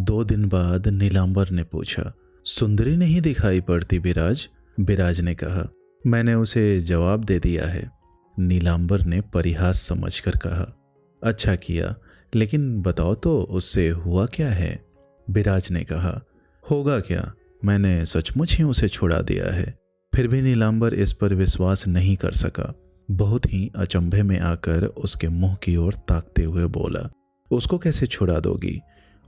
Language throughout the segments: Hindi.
2 दिन बाद नीलांबर ने पूछा, सुंदरी नहीं दिखाई पड़ती विराज? विराज ने कहा, मैंने उसे जवाब दे दिया है। नीलांबर ने परिहास समझकर कहा, अच्छा किया, लेकिन बताओ तो उससे हुआ क्या है? विराज ने कहा, होगा क्या, मैंने सचमुच ही उसे छुड़ा दिया है। फिर भी नीलांबर इस पर विश्वास नहीं कर सका। बहुत ही अचंभे में आकर उसके मुंह की ओर ताकते हुए बोला, उसको कैसे छुड़ा दोगी?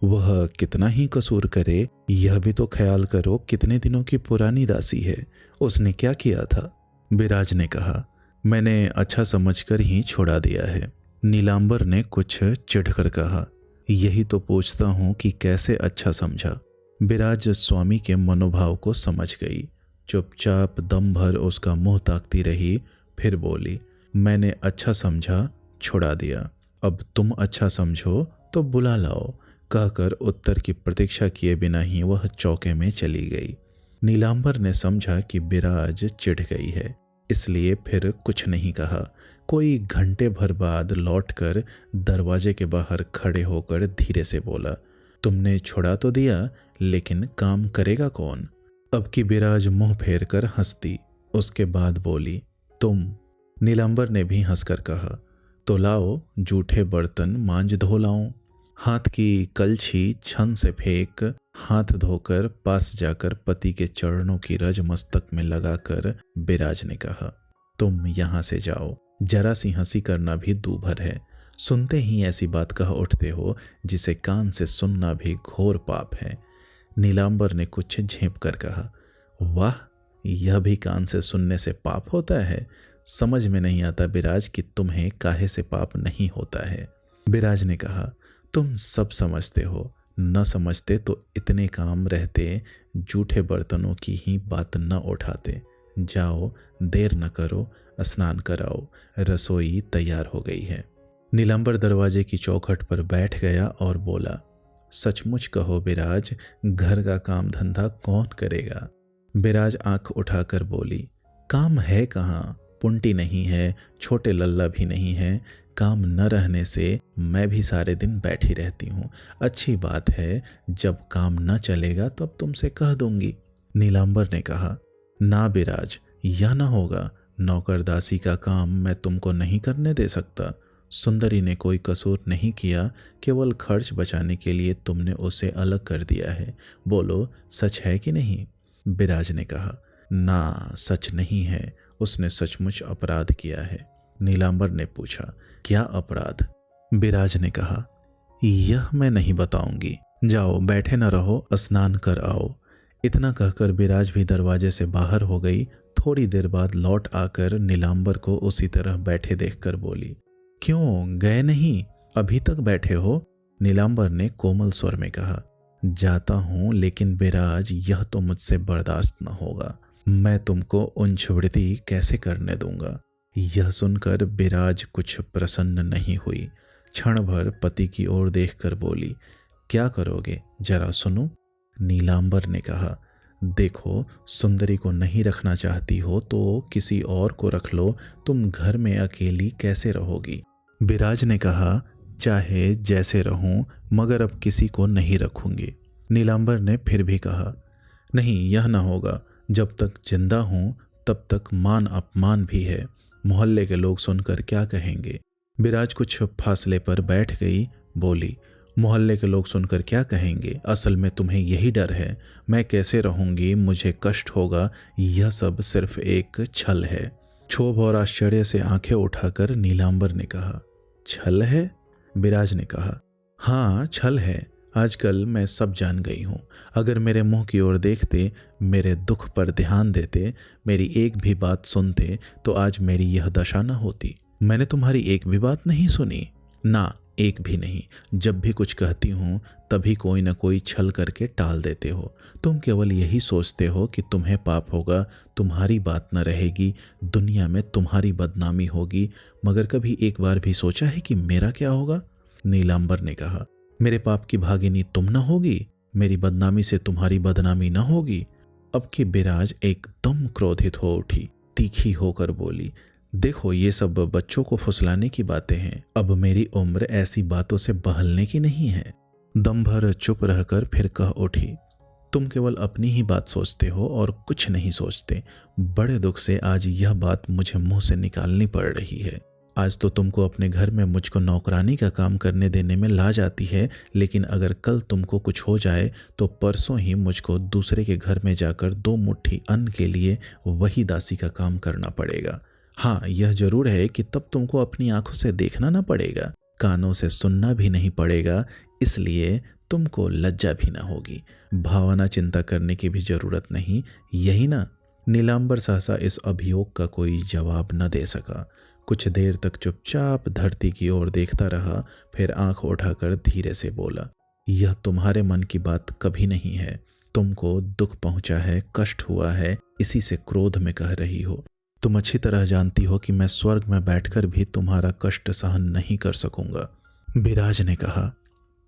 वह कितना ही कसूर करे, यह भी तो ख्याल करो कितने दिनों की पुरानी दासी है। उसने क्या किया था? विराज ने कहा, मैंने अच्छा समझकर ही छुड़ा दिया है। नीलांबर ने कुछ चिढ़कर कहा, यही तो पूछता हूं कि कैसे अच्छा समझा। विराज स्वामी के मनोभाव को समझ गई। चुपचाप दम भर उसका मुंह ताकती रही, फिर बोली, मैंने अच्छा समझा, छुड़ा दिया। अब तुम अच्छा समझो तो बुला लाओ, कहकर उत्तर की प्रतीक्षा किए बिना ही वह चौके में चली गई। नीलांबर ने समझा कि विराज चिढ़ गई है, इसलिए फिर कुछ नहीं कहा। कोई घंटे भर बाद लौटकर दरवाजे के बाहर खड़े होकर धीरे से बोला, तुमने छुड़ा तो दिया, लेकिन काम करेगा कौन? अब की विराज मुंह फेर कर हंसती, उसके बाद बोली, तुम। नीलांबर ने भी हंसकर कहा, तो लाओ जूठे बर्तन मांज धो लाऊं। हाथ की कलछी छन से फेंक हाथ धोकर पास जाकर पति के चरणों की रज मस्तक में लगाकर विराज ने कहा, तुम यहां से जाओ। जरा सी हंसी करना भी दूभर है। सुनते ही ऐसी बात कह उठते हो जिसे कान से सुनना भी घोर पाप है। नीलांबर ने कुछ झेप कर कहा, वाह, यह भी कान से सुनने से पाप होता है? समझ में नहीं आता विराज कि तुम्हें काहे से पाप नहीं होता है। विराज ने कहा, तुम सब समझते हो, न समझते तो इतने काम रहते जूठे बर्तनों की ही बात न उठाते। जाओ, देर न करो, स्नान कराओ, रसोई तैयार हो गई है। नीलांबर दरवाजे की चौखट पर बैठ गया और बोला, सचमुच कहो विराज, घर का काम धंधा कौन करेगा? विराज आंख उठाकर बोली, काम है कहाँ, पुंटी नहीं है, छोटे लल्ला भी नहीं है। काम न रहने से मैं भी सारे दिन बैठी रहती हूँ। अच्छी बात है, जब काम न चलेगा तब तुमसे कह दूंगी। नीलांबर ने कहा, ना विराज, यह न होगा। नौकरदासी का काम मैं तुमको नहीं करने दे सकता। सुंदरी ने कोई कसूर नहीं किया, केवल खर्च बचाने के लिए तुमने उसे अलग कर दिया है। बोलो, सच है कि नहीं? विराज ने कहा, ना, सच नहीं है, उसने सचमुच अपराध किया है। नीलांबर ने पूछा, क्या अपराध? विराज ने कहा, यह मैं नहीं बताऊंगी। जाओ, बैठे न रहो, स्नान कर आओ। इतना कहकर विराज भी दरवाजे से बाहर हो गई। थोड़ी देर बाद लौट आकर नीलांबर को उसी तरह बैठे देखकर बोली, क्यों गए नहीं? अभी तक बैठे हो? नीलांबर ने कोमल स्वर में कहा, जाता हूं, लेकिन विराज यह तो मुझसे बर्दाश्त न होगा। मैं तुमको उंछवृत्ति कैसे करने दूंगा? यह सुनकर विराज कुछ प्रसन्न नहीं हुई। क्षण भर पति की ओर देखकर बोली, क्या करोगे, जरा सुनो। नीलांबर ने कहा, देखो, सुंदरी को नहीं रखना चाहती हो तो किसी और को रख लो, तुम घर में अकेली कैसे रहोगी? विराज ने कहा, चाहे जैसे रहूं, मगर अब किसी को नहीं रखूंगी। नीलांबर ने फिर भी कहा, नहीं, यह न होगा। जब तक जिंदा हूं तब तक मान अपमान भी है। मोहल्ले के लोग सुनकर क्या कहेंगे? विराज कुछ फासले पर बैठ गई, बोली, मोहल्ले के लोग सुनकर क्या कहेंगे? असल में तुम्हें यही डर है, मैं कैसे रहूंगी, मुझे कष्ट होगा। यह सब सिर्फ एक छल है। क्षोभ और आश्चर्य से आंखें उठाकर नीलांबर ने कहा, छल है? विराज ने कहा, हाँ, छल है। आजकल मैं सब जान गई हूँ। अगर मेरे मुंह की ओर देखते, मेरे दुख पर ध्यान देते, मेरी एक भी बात सुनते, तो आज मेरी यह दशा न होती। मैंने तुम्हारी एक भी बात नहीं सुनी, ना, एक भी नहीं। जब भी कुछ कहती हूँ तभी कोई न कोई छल करके टाल देते हो। तुम केवल यही सोचते हो कि तुम्हें पाप होगा, तुम्हारी बात न रहेगी, दुनिया में तुम्हारी बदनामी होगी। मगर कभी एक बार भी सोचा है कि मेरा क्या होगा? नीलांबर ने कहा, मेरे पाप की भागिनी तुम न होगी, मेरी बदनामी से तुम्हारी बदनामी न होगी। अब की विराज एकदम क्रोधित हो उठी, तीखी होकर बोली, देखो, ये सब बच्चों को फुसलाने की बातें हैं। अब मेरी उम्र ऐसी बातों से बहलने की नहीं है। दम भर चुप रहकर फिर कह उठी, तुम केवल अपनी ही बात सोचते हो और कुछ नहीं सोचते। बड़े दुख से आज यह बात मुझे मुंह से निकालनी पड़ रही है। आज तो तुमको अपने घर में मुझको नौकरानी का काम करने देने में लाज आती है, लेकिन अगर कल तुमको कुछ हो जाए तो परसों ही मुझको दूसरे के घर में जाकर 2 मुट्ठी अन्न के लिए वही दासी का काम करना पड़ेगा। हाँ, यह जरूर है कि तब तुमको अपनी आंखों से देखना ना पड़ेगा, कानों से सुनना भी नहीं पड़ेगा, इसलिए तुमको लज्जा भी ना होगी। भावना चिंता करने की भी जरूरत नहीं, यही ना। नीलांबर सहसा इस अभियोग का कोई जवाब न दे सका। कुछ देर तक चुपचाप धरती की ओर देखता रहा, फिर आंख उठाकर धीरे से बोला, यह तुम्हारे मन की बात कभी नहीं है। तुमको दुख पहुंचा है, कष्ट हुआ है, इसी से क्रोध में कह रही हो। तुम अच्छी तरह जानती हो कि मैं स्वर्ग में बैठकर भी तुम्हारा कष्ट सहन नहीं कर सकूंगा। बिराज ने कहा,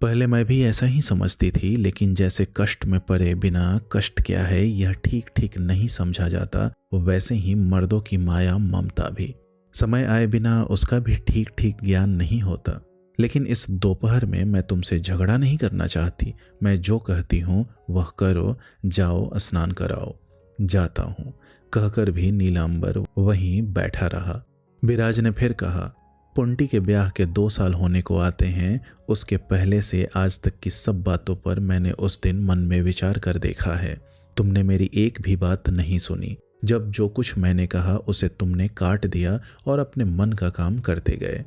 पहले मैं भी ऐसा ही समझती थी, लेकिन जैसे कष्ट में पड़े बिना कष्ट क्या है यह ठीक ठीक नहीं समझा जाता, वैसे ही मर्दों की माया ममता भी समय आए बिना उसका भी ठीक ठीक ज्ञान नहीं होता। लेकिन इस दोपहर में मैं तुमसे झगड़ा नहीं करना चाहती। मैं जो कहती हूँ वह करो, जाओ स्नान कराओ। जाता हूँ, कहकर भी नीलांबर वहीं बैठा रहा। बिराज ने फिर कहा, पुंटी के ब्याह के 2 साल होने को आते हैं। उसके पहले से आज तक की सब बातों पर मैंने उस दिन मन में विचार कर देखा है। तुमने मेरी एक भी बात नहीं सुनी। जब जो कुछ मैंने कहा उसे तुमने काट दिया और अपने मन का काम करते गए।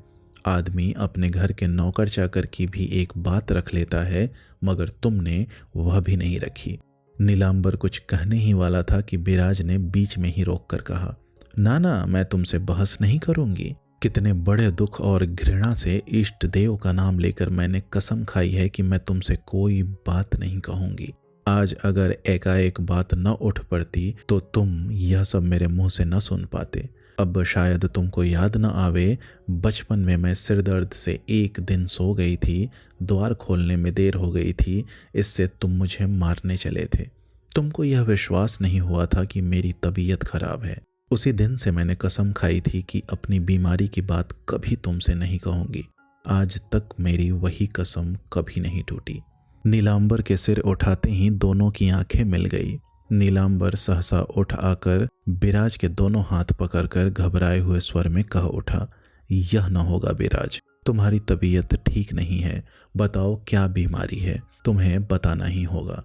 आदमी अपने घर के नौकर चाकर की भी एक बात रख लेता है, मगर तुमने वह भी नहीं रखी। नीलांबर कुछ कहने ही वाला था कि बिराज ने बीच में ही रोककर कहा, ना ना, मैं तुमसे बहस नहीं करूंगी। कितने बड़े दुख और घृणा से इष्ट देव का नाम लेकर मैंने कसम खाई है कि मैं तुमसे कोई बात नहीं कहूंगी। आज अगर एकाएक बात न उठ पड़ती तो तुम यह सब मेरे मुंह से न सुन पाते। अब शायद तुमको याद न आवे, बचपन में मैं सिर दर्द से एक दिन सो गई थी, द्वार खोलने में देर हो गई थी, इससे तुम मुझे मारने चले थे। तुमको यह विश्वास नहीं हुआ था कि मेरी तबीयत खराब है। उसी दिन से मैंने कसम खाई थी कि अपनी बीमारी की बात कभी तुमसे नहीं कहूंगी। आज तक मेरी वही कसम कभी नहीं टूटी। नीलांबर के सिर उठाते ही दोनों की आंखें मिल गई। नीलांबर सहसा उठ आकर बिराज के दोनों हाथ पकड़कर घबराए हुए स्वर में कह उठा, यह न होगा बिराज, तुम्हारी तबीयत ठीक नहीं है। बताओ क्या बीमारी है, तुम्हें बताना ही होगा।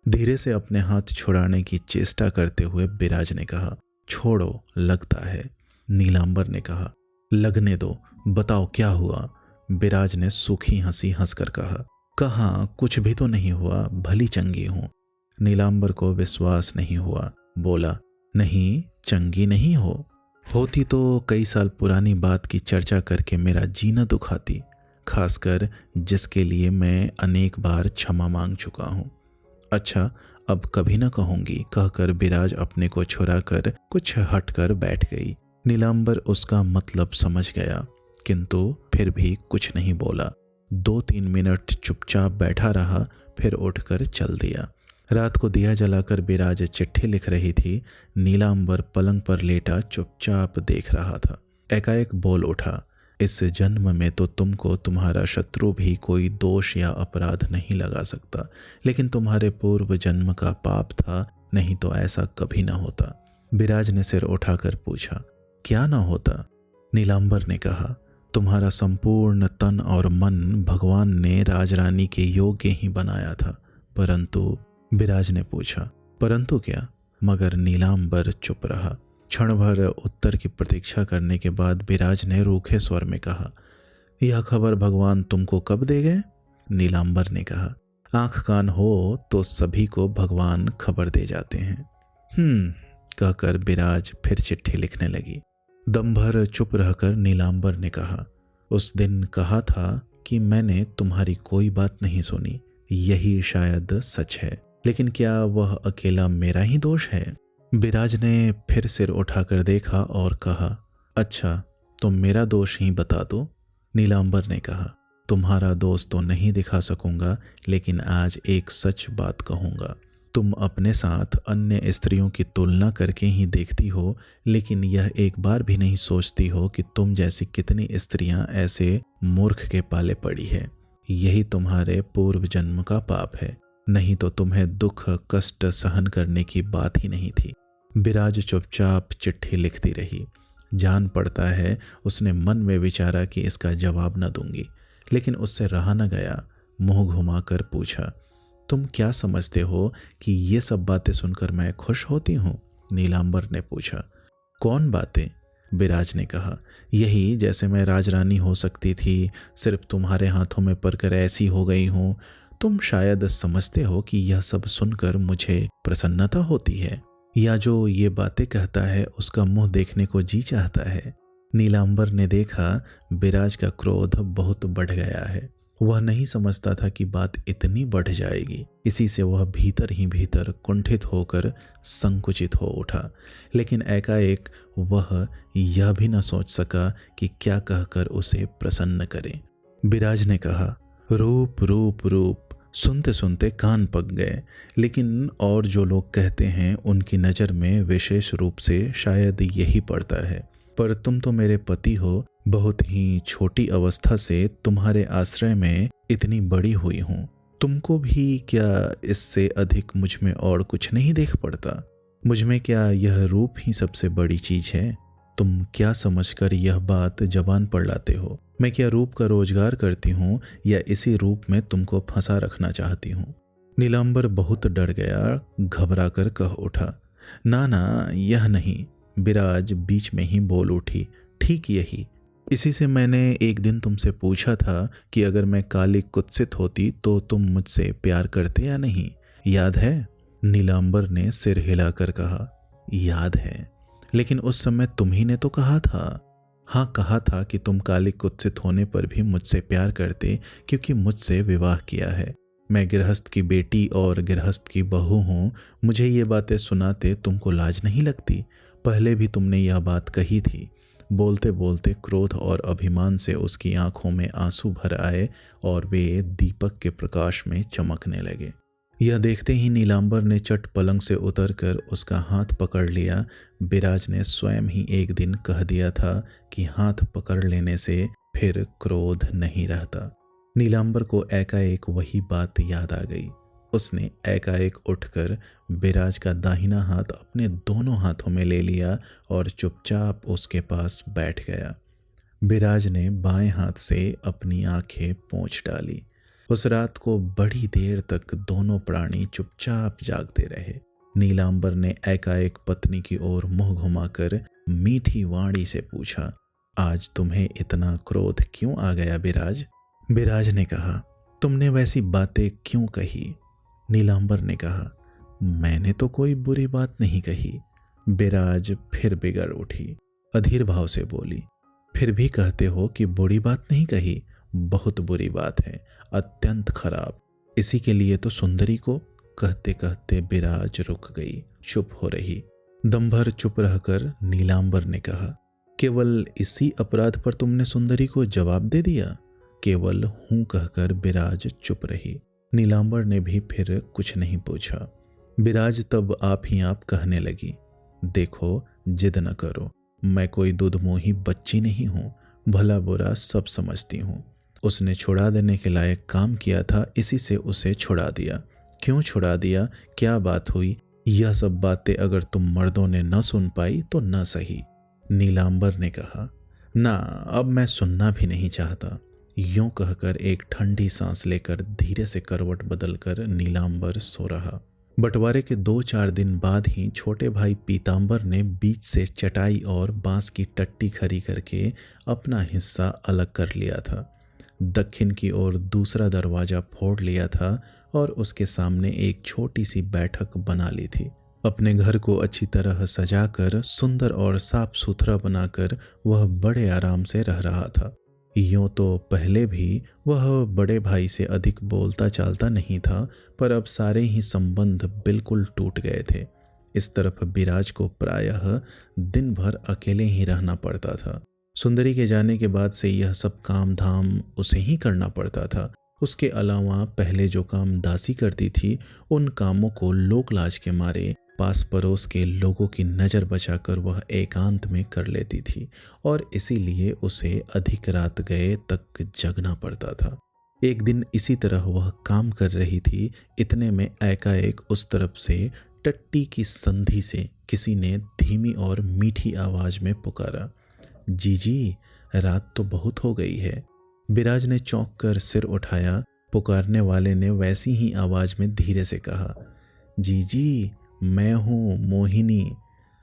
धीरे से अपने हाथ छुड़ाने की चेष्टा करते हुए बिराज ने कहा, छोड़ो, लगता है। नीलांबर ने कहा, लगने दो, बताओ क्या हुआ। बिराज ने सूखी हंसी हंसकर कहा, कहाँ, कुछ भी तो नहीं हुआ, भली चंगी हूं। नीलांबर को विश्वास नहीं हुआ, बोला, नहीं, चंगी नहीं होती तो कई साल पुरानी बात की चर्चा करके मेरा जीना दुखाती, खासकर जिसके लिए मैं अनेक बार क्षमा मांग चुका हूं। अच्छा, अब कभी न कहूंगी, कहकर बिराज अपने को छुड़ाकर कुछ हटकर बैठ गई। नीलांबर उसका मतलब समझ गया, किंतु फिर भी कुछ नहीं बोला। 2-3 मिनट चुपचाप बैठा रहा, फिर उठकर चल दिया। रात को दिया जलाकर बिराज चिट्ठी लिख रही थी। नीलांबर पलंग पर लेटा चुपचाप देख रहा था। एकाएक बोल उठा, इस जन्म में तो तुमको तुम्हारा शत्रु भी कोई दोष या अपराध नहीं लगा सकता, लेकिन तुम्हारे पूर्व जन्म का पाप था, नहीं तो ऐसा कभी न होता। बिराज ने सिर उठाकर पूछा, क्या न होता? नीलांबर ने कहा, तुम्हारा संपूर्ण तन और मन भगवान ने राजरानी के योग्य ही बनाया था, परंतु। बिराज ने पूछा, परंतु क्या? मगर नीलांबर चुप रहा। क्षण भर उत्तर की प्रतीक्षा करने के बाद बिराज ने रूखे स्वर में कहा, यह खबर भगवान तुमको कब दे गए? नीलांबर ने कहा, आंख कान हो तो सभी को भगवान खबर दे जाते हैं। कहकर बिराज फिर चिट्ठी लिखने लगी। दम भर चुप रहकर नीलांबर ने कहा, उस दिन कहा था कि मैंने तुम्हारी कोई बात नहीं सुनी, यही शायद सच है, लेकिन क्या वह अकेला मेरा ही दोष है? बिराज ने फिर सिर उठाकर देखा और कहा, अच्छा, तुम मेरा दोष ही बता दो। नीलांबर ने कहा, तुम्हारा दोष तो नहीं दिखा सकूंगा, लेकिन आज एक सच बात कहूंगा। तुम अपने साथ अन्य स्त्रियों की तुलना करके ही देखती हो, लेकिन यह एक बार भी नहीं सोचती हो कि तुम जैसी कितनी स्त्रियां ऐसे मूर्ख के पाले पड़ी है। यही तुम्हारे पूर्व जन्म का पाप है, नहीं तो तुम्हें दुख कष्ट सहन करने की बात ही नहीं थी। विराज चुपचाप चिट्ठी लिखती रही। जान पड़ता है उसने मन में विचारा कि इसका जवाब न दूंगी, लेकिन उससे रहा न गया। मुंह घुमाकर पूछा, तुम क्या समझते हो कि ये सब बातें सुनकर मैं खुश होती हूँ? नीलांबर ने पूछा। कौन बातें? विराज ने कहा, यही जैसे मैं राजरानी हो सकती थी, सिर्फ तुम्हारे हाथों में पड़कर ऐसी हो गई हूँ। तुम शायद समझते हो कि यह सब सुनकर मुझे प्रसन्नता होती है, या जो ये बातें कहता है उसका मुंह देखने को जी चाहता है। नीलांबर ने देखा विराज का क्रोध बहुत बढ़ गया है। वह नहीं समझता था कि बात इतनी बढ़ जाएगी। इसी से वह भीतर ही भीतर कुंठित होकर संकुचित हो उठा, लेकिन एकाएक वह यह भी न सोच सका कि क्या कहकर उसे प्रसन्न करे। विराज ने कहा, रूप रूप रूप। सुनते सुनते कान पक गए, लेकिन और जो लोग कहते हैं उनकी नज़र में विशेष रूप से शायद यही पड़ता है। पर तुम तो मेरे पति हो, बहुत ही छोटी अवस्था से तुम्हारे आश्रय में इतनी बड़ी हुई हूँ। तुमको भी क्या इससे अधिक मुझ में और कुछ नहीं देख पड़ता? मुझ में क्या यह रूप ही सबसे बड़ी चीज है? तुम क्या समझकर यह बात जबान पर लाते हो? मैं क्या रूप का रोजगार करती हूँ या इसी रूप में तुमको फंसा रखना चाहती हूँ? नीलांबर बहुत डर गया, घबरा कर कह उठा, ना ना, यह नहीं। विराज बीच में ही बोल उठी, ठीक यही। इसी से मैंने एक दिन तुमसे पूछा था कि अगर मैं काली कुत्सित होती तो तुम मुझसे प्यार करते या नहीं, याद है? नीलांबर ने सिर हिलाकर कहा, याद है, लेकिन उस समय तुम ही ने तो कहा था। हाँ, कहा था कि तुम काली कुत्सित होने पर भी मुझसे प्यार करते, क्योंकि मुझसे विवाह किया है। मैं गृहस्थ की बेटी और गृहस्थ की बहू हूँ। मुझे ये बातें सुनाते तुमको लाज नहीं लगती? पहले भी तुमने यह बात कही थी। बोलते बोलते क्रोध और अभिमान से उसकी आंखों में आंसू भर आए और वे दीपक के प्रकाश में चमकने लगे। यह देखते ही नीलांबर ने चट पलंग से उतरकर उसका हाथ पकड़ लिया। विराज ने स्वयं ही एक दिन कह दिया था कि हाथ पकड़ लेने से फिर क्रोध नहीं रहता। नीलांबर को एकाएक वही बात याद आ गई। उसने एकाएक उठकर विराज का दाहिना हाथ अपने दोनों हाथों में ले लिया और चुपचाप उसके पास बैठ गया। विराज ने बाएं हाथ से अपनी आंखें पोंछ डाली। उस रात को बड़ी देर तक दोनों प्राणी चुपचाप जागते रहे। नीलांबर ने एकाएक पत्नी की ओर मुंह घुमाकर मीठी वाणी से पूछा, आज तुम्हें इतना क्रोध क्यों आ गया विराज? विराज ने कहा, तुमने वैसी बातें क्यों कही? नीलांबर ने कहा, मैंने तो कोई बुरी बात नहीं कही। विराज फिर बिगड़ उठी, अधीर भाव से बोली, फिर भी कहते हो कि बुरी बात नहीं कही? बहुत बुरी बात है, अत्यंत खराब। इसी के लिए तो सुंदरी को। कहते कहते विराज रुक गई, चुप हो रही। दम भर चुप रहकर नीलांबर ने कहा, केवल इसी अपराध पर तुमने सुंदरी को जवाब दे दिया? केवल हूं कहकर विराज चुप रही। नीलांबर ने भी फिर कुछ नहीं पूछा। विराज तब आप ही आप कहने लगी, देखो, जिद न करो, मैं कोई दुधमुही बच्ची नहीं हूँ, भला बुरा सब समझती हूँ। उसने छुड़ा देने के लायक काम किया था, इसी से उसे छुड़ा दिया। क्यों छुड़ा दिया, क्या बात हुई, यह सब बातें अगर तुम मर्दों ने न सुन पाई तो न सही। नीलांबर ने कहा, ना, अब मैं सुनना भी नहीं चाहता। यूं कहकर एक ठंडी सांस लेकर धीरे से करवट बदलकर नीलांबर सो रहा। बंटवारे के 2-4 दिन बाद ही छोटे भाई पीतांबर ने बीच से चटाई और बांस की टट्टी खड़ी करके अपना हिस्सा अलग कर लिया था। दक्षिण की ओर दूसरा दरवाजा फोड़ लिया था और उसके सामने एक छोटी सी बैठक बना ली थी। अपने घर को अच्छी तरह सजाकर, सुंदर और साफ सुथरा बनाकर वह बड़े आराम से रह रहा था। यूं तो पहले भी वह बड़े भाई से अधिक बोलता चालता नहीं था, पर अब सारे ही संबंध बिल्कुल टूट गए थे। इस तरफ विराज को प्रायः दिन भर अकेले ही रहना पड़ता था। सुंदरी के जाने के बाद से यह सब काम धाम उसे ही करना पड़ता था। उसके अलावा पहले जो काम दासी करती थी, उन कामों को लोक लाज के मारे पास पड़ोस के लोगों की नज़र बचाकर वह एकांत में कर लेती थी और इसीलिए उसे अधिक रात गए तक जगना पड़ता था। एक दिन इसी तरह वह काम कर रही थी, इतने में एकाएक उस तरफ से टट्टी की संधि से किसी ने धीमी और मीठी आवाज में पुकारा, जीजी, रात तो बहुत हो गई है। बिराज ने चौंक कर सिर उठाया। पुकारने वाले ने वैसी ही आवाज में धीरे से कहा, जीजी, मैं हूं मोहिनी।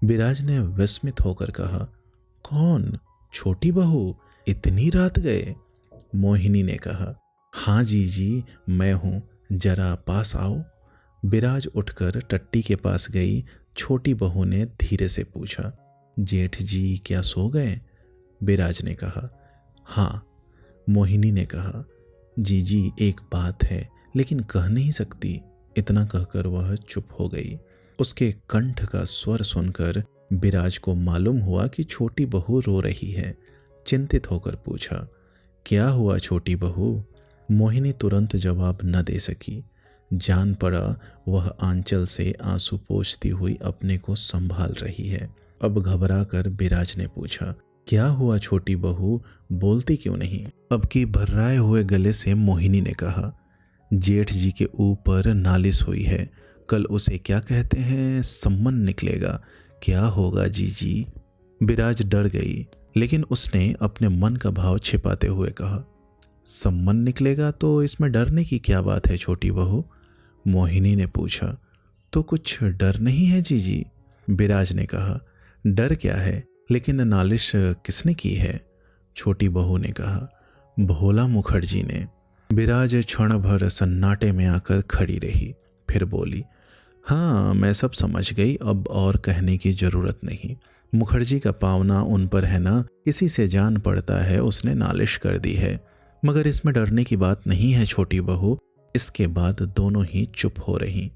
बिराज ने विस्मित होकर कहा, कौन? छोटी बहू, इतनी रात गए? मोहिनी ने कहा, हाँ जीजी, मैं हूं, जरा पास आओ। बिराज उठकर टट्टी के पास गई। छोटी बहू ने धीरे से पूछा, जेठ जी क्या सो गए? बिराज ने कहा, हाँ। मोहिनी ने कहा, जीजी एक बात है, लेकिन कह नहीं सकती। इतना कहकर वह चुप हो गई। उसके कंठ का स्वर सुनकर बिराज को मालूम हुआ कि छोटी बहू रो रही है। चिंतित होकर पूछा, क्या हुआ छोटी बहू? मोहिनी तुरंत जवाब न दे सकी। जान पड़ा वह आंचल से आंसू पोंछती हुई अपने को संभाल रही है। अब घबरा कर बिराज ने पूछा, क्या हुआ छोटी बहू, बोलती क्यों नहीं? अब की भर्राए हुए गले से मोहिनी ने कहा, जेठ जी के ऊपर नालिश हुई है। कल उसे क्या कहते हैं, सम्मन निकलेगा। क्या होगा जीजी? बिराज डर गई, लेकिन उसने अपने मन का भाव छिपाते हुए कहा, सम्मन निकलेगा तो इसमें डरने की क्या बात है छोटी बहू? मोहिनी ने पूछा, तो कुछ डर नहीं है जीजी? बिराज ने कहा, डर क्या है, लेकिन नालिश किसने की है? छोटी बहू ने कहा, भोला मुखर्जी ने। बिराज क्षण भर सन्नाटे में आकर खड़ी रही, फिर बोली, हाँ मैं सब समझ गई, अब और कहने की जरूरत नहीं। मुखर्जी का पावना उन पर है ना, इसी से जान पड़ता है उसने नालिश कर दी है। मगर इसमें डरने की बात नहीं है छोटी बहू। इसके बाद दोनों ही चुप हो रहीं।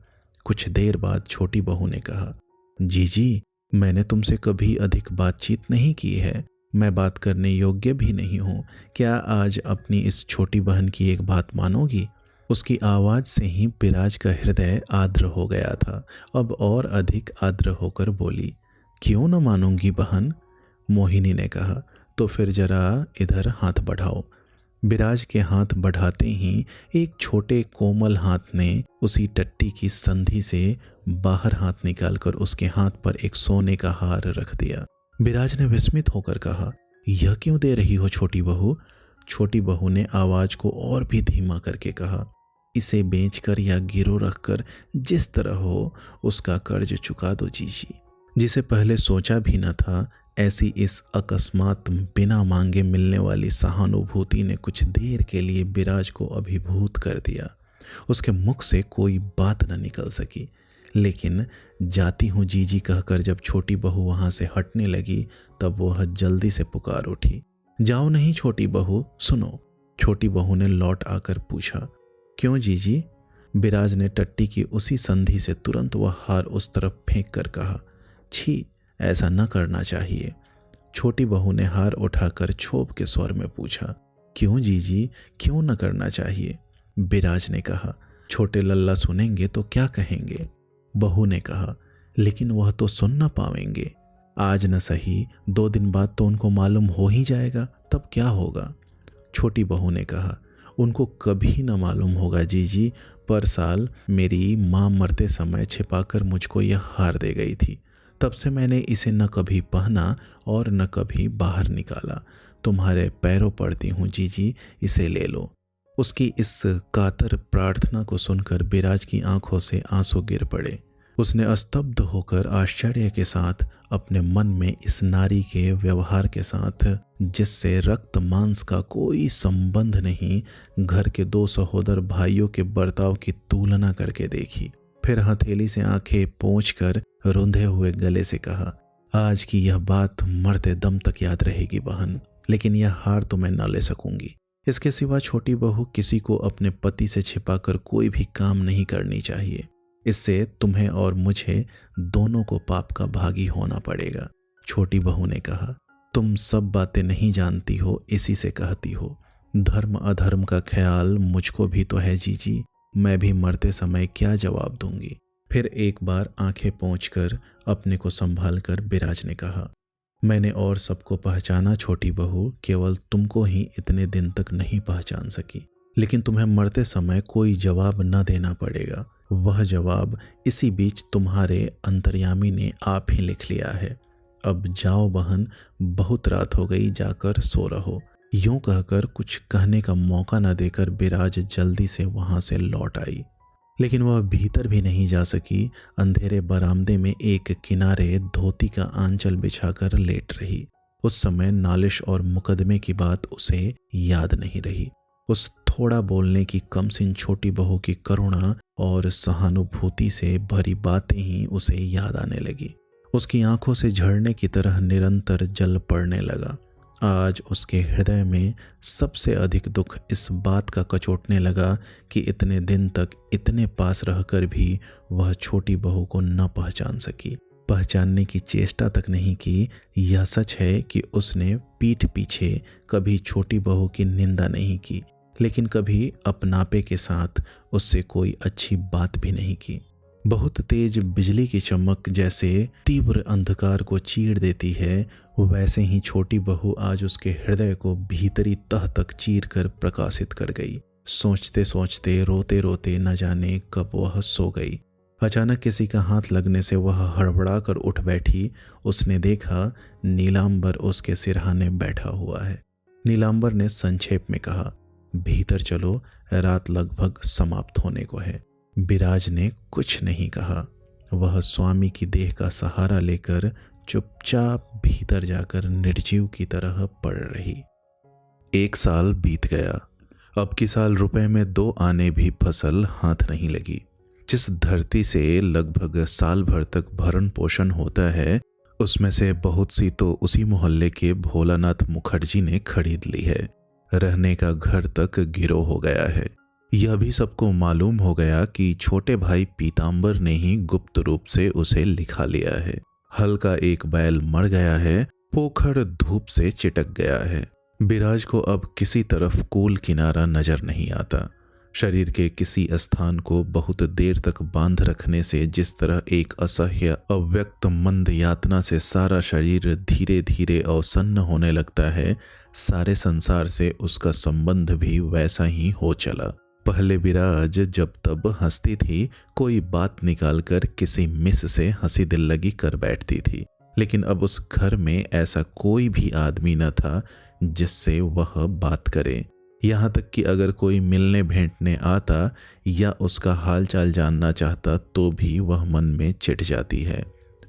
कुछ देर बाद छोटी बहू ने कहा, जीजी, मैंने तुमसे कभी अधिक बातचीत नहीं की है, मैं बात करने योग्य भी नहीं हूँ। क्या आज अपनी इस छोटी बहन की एक बात मानोगी? उसकी आवाज से ही बिराज का हृदय आर्द्र हो गया था। अब और अधिक आर्द्र होकर बोली, क्यों न मानूंगी बहन? मोहिनी ने कहा, तो फिर जरा इधर हाथ बढ़ाओ। बिराज के हाथ बढ़ाते ही एक छोटे कोमल हाथ ने उसी टट्टी की संधि से बाहर हाथ निकालकर उसके हाथ पर एक सोने का हार रख दिया। बिराज ने विस्मित होकर कहा, यह क्यों दे रही हो छोटी बहू? छोटी बहू ने आवाज को और भी धीमा करके कहा, इसे बेचकर या गिरो रखकर जिस तरह हो उसका कर्ज चुका दो जीजी। जिसे पहले सोचा भी न था, ऐसी इस अकस्मात बिना मांगे मिलने वाली सहानुभूति ने कुछ देर के लिए बिराज को अभिभूत कर दिया। उसके मुख से कोई बात न निकल सकी, लेकिन जाती हूँ जीजी कहकर जब छोटी बहू वहां से हटने लगी, तब वह जल्दी से पुकार उठी, जाओ नहीं छोटी बहू, सुनो। छोटी बहू ने लौट आकर पूछा, क्यों जीजी? बिराज ने टट्टी की उसी संधि से तुरंत वह हार उस तरफ फेंक कर कहा, छी, ऐसा न करना चाहिए। छोटी बहू ने हार उठाकर क्षोभ के स्वर में पूछा, क्यों जीजी, क्यों न करना चाहिए? बिराज ने कहा, छोटे लल्ला सुनेंगे तो क्या कहेंगे? बहू ने कहा, लेकिन वह तो सुन न पाएंगे। आज न सही, 2 दिन बाद तो उनको मालूम हो ही जाएगा, तब क्या होगा? छोटी बहू ने कहा, उनको कभी न मालूम होगा जीजी। पर साल मेरी माँ मरते समय छिपाकर मुझको यह हार दे गई थी। तब से मैंने इसे न कभी पहना और न कभी बाहर निकाला। तुम्हारे पैरों पड़ती हूँ जीजी, इसे ले लो। उसकी इस कातर प्रार्थना को सुनकर बिराज की आंखों से आंसू गिर पड़े। उसने स्तब्ध होकर आश्चर्य के साथ अपने मन में इस नारी के व्यवहार के साथ, जिससे रक्त मांस का कोई संबंध नहीं, घर के 2 सहोदर भाइयों के बर्ताव की तुलना करके देखी। फिर हथेली से आंखें पोंछकर रुंधे हुए गले से कहा, आज की यह बात मरते दम तक याद रहेगी बहन, लेकिन यह हार तो मैं न ले सकूंगी। इसके सिवा छोटी बहू, किसी को अपने पति से छिपाकर कोई भी काम नहीं करनी चाहिए। इससे तुम्हें और मुझे दोनों को पाप का भागी होना पड़ेगा। छोटी बहू ने कहा, तुम सब बातें नहीं जानती हो, इसी से कहती हो। धर्म अधर्म का ख्याल मुझको भी तो है जीजी, मैं भी मरते समय क्या जवाब दूंगी। फिर एक बार आंखें पोंछकर अपने को संभाल कर बिराज ने कहा, मैंने और सबको पहचाना छोटी बहू, केवल तुमको ही इतने दिन तक नहीं पहचान सकी। लेकिन तुम्हें मरते समय कोई जवाब न देना पड़ेगा। वह जवाब इसी बीच तुम्हारे अंतर्यामी ने आप ही लिख लिया है। अब जाओ बहन, बहुत रात हो गई, जाकर सो रहो। यूं कहकर कुछ कहने का मौका न देकर बिराज जल्दी से वहां से लौट आई, लेकिन वह भीतर भी नहीं जा सकी। अंधेरे बरामदे में एक किनारे धोती का आंचल बिछाकर लेट रही। उस समय नालिश और मुकदमे की बात उसे याद नहीं रही। उस थोड़ा बोलने की कमसिन छोटी बहू की करुणा और सहानुभूति से भरी बातें ही उसे याद आने लगी। उसकी आंखों से झरने की तरह निरंतर जल पड़ने लगा। आज उसके हृदय में सबसे अधिक दुख इस बात का कचोटने लगा कि इतने दिन तक इतने पास रहकर भी वह छोटी बहू को न पहचान सकी, पहचानने की चेष्टा तक नहीं की। यह सच है कि उसने पीठ पीछे कभी छोटी बहू की निंदा नहीं की, लेकिन कभी अपनापे के साथ उससे कोई अच्छी बात भी नहीं की। बहुत तेज बिजली की चमक जैसे तीव्र अंधकार को चीर देती है, वैसे ही छोटी बहू आज उसके हृदय को भीतरी तह तक चीर कर प्रकाशित कर गई। सोचते सोचते, रोते रोते न जाने कब वह सो गई। अचानक किसी का हाथ लगने से वह हड़बड़ा कर उठ बैठी। उसने देखा नीलांबर उसके सिरहाने बैठा हुआ है। नीलांबर ने संक्षेप में कहा, भीतर चलो, रात लगभग समाप्त होने को है। बिराज ने कुछ नहीं कहा। वह स्वामी की देह का सहारा लेकर चुपचाप भीतर जाकर निर्जीव की तरह पड़ रही। 1 साल बीत गया। अब की साल रुपए में 2 आने भी फसल हाथ नहीं लगी। जिस धरती से लगभग साल भर तक भरण पोषण होता है, उसमें से बहुत सी तो उसी मोहल्ले के भोलानाथ मुखर्जी ने खरीद ली है। रहने का घर तक गिरो हो गया है। यह भी सबको मालूम हो गया कि छोटे भाई पीतांबर ने ही गुप्त रूप से उसे लिखा लिया है। हल का एक बैल मर गया है, पोखर धूप से चिटक गया है। बिराज को अब किसी तरफ कूल किनारा नजर नहीं आता। शरीर के किसी स्थान को बहुत देर तक बांध रखने से जिस तरह एक असह्य अव्यक्त मंद यातना से सारा शरीर धीरे धीरे अवसन्न होने लगता है, सारे संसार से उसका संबंध भी वैसा ही हो चला। पहले बिराज जब तब हंसती थी, कोई बात निकालकर किसी मिस से हंसी दिल लगी कर बैठती थी, लेकिन अब उस घर में ऐसा कोई भी आदमी न था जिससे वह बात करे। यहाँ तक कि अगर कोई मिलने भेंटने आता या उसका हालचाल जानना चाहता तो भी वह मन में चिढ़ जाती है।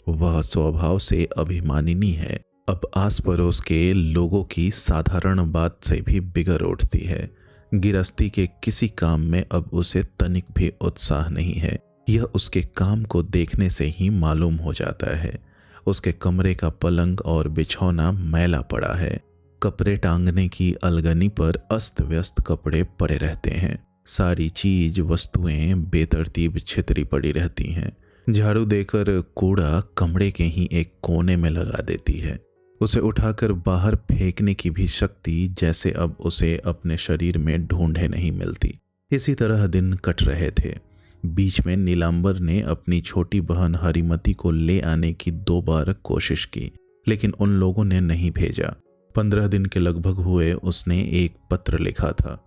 वह स्वभाव से अभिमानिनी है। अब आस पड़ोस के लोगों की साधारण बात से भी बिगड़ उठती है। गिरस्ती के किसी काम में अब उसे तनिक भी उत्साह नहीं है। यह उसके काम को देखने से ही मालूम हो जाता है। उसके कमरे का पलंग और बिछौना मैला पड़ा है। कपड़े टांगने की अलगनी पर अस्त व्यस्त कपड़े पड़े रहते हैं। सारी चीज वस्तुएं बेतरतीब छितरी पड़ी रहती हैं। झाड़ू देकर कूड़ा कमरे के ही एक कोने में लगा देती है। उसे उठाकर बाहर फेंकने की भी शक्ति जैसे अब उसे अपने शरीर में ढूंढे नहीं मिलती। इसी तरह दिन कट रहे थे। बीच में नीलांबर ने अपनी छोटी बहन हरिमती को ले आने की 2 बार कोशिश की, लेकिन उन लोगों ने नहीं भेजा। 15 दिन के लगभग हुए उसने एक पत्र लिखा था।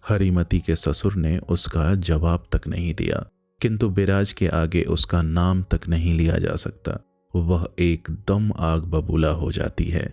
हरिमती के ससुर ने उसका जवाब तक नहीं दिया, किंतु बिराज के आगे उसका नाम तक नहीं लिया जा सकता। वह एकदम आग बबूला हो जाती है।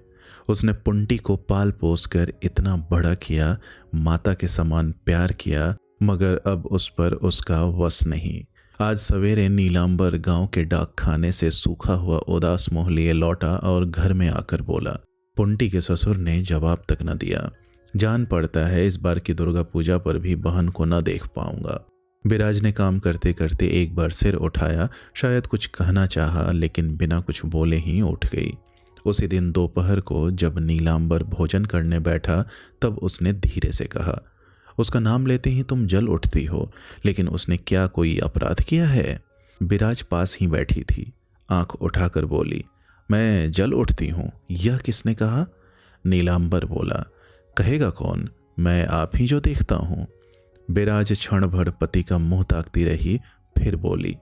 उसने पुंटी को पाल पोस कर इतना बड़ा किया, माता के समान प्यार किया, मगर अब उस पर उसका वश नहीं। आज सवेरे नीलांबर गांव के डाक खाने से सूखा हुआ उदास मुंह लिए लौटा और घर में आकर बोला। पुंटी के ससुर ने जवाब तक न दिया। जान पड़ता है इस बार की दुर्गा पूजा पर भी बहन को न देख पाऊंगा। बिराज ने काम करते करते एक बार सिर उठाया, शायद कुछ कहना चाहा, लेकिन बिना कुछ बोले ही उठ गई। उसी दिन दोपहर को जब नीलांबर भोजन करने बैठा तब उसने धीरे से कहा, उसका नाम लेते ही तुम जल उठती हो, लेकिन उसने क्या कोई अपराध किया है? बिराज पास ही बैठी थी, आंख उठाकर बोली, मैं जल उठती हूँ, यह किसने कहा? नीलांबर बोला, कहेगा कौन, मैं आप ही जो देखता हूँ। बिराज क्षण भर पति का मुंह ताकती रही, फिर बोली,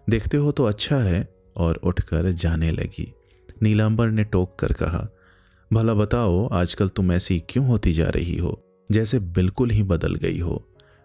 देखते हो तो अच्छा है, और उठकर जाने लगी। नीलांबर ने टोक कर कहा, भला बताओ आजकल तुम ऐसी क्यों होती जा रही हो, जैसे बिल्कुल ही बदल गई हो।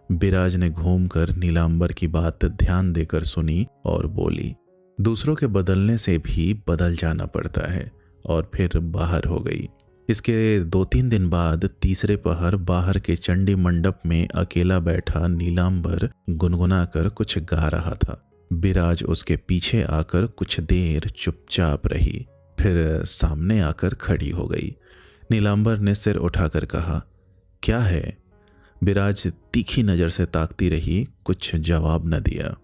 बिराज ने घूमकर नीलांबर की बात ध्यान देकर सुनी और बोली, दूसरों के बदलने से भी बदल जाना पड़ता है, और फिर बाहर हो गई। इसके 2-3 दिन बाद तीसरे पहर बाहर के चंडी मंडप में अकेला बैठा नीलांबर गुनगुनाकर कुछ गा रहा था। बिराज उसके पीछे आकर कुछ देर चुपचाप रही, फिर सामने आकर खड़ी हो गई। नीलांबर ने सिर उठाकर कहा, क्या है? बिराज तीखी नजर से ताकती रही, कुछ जवाब न दिया।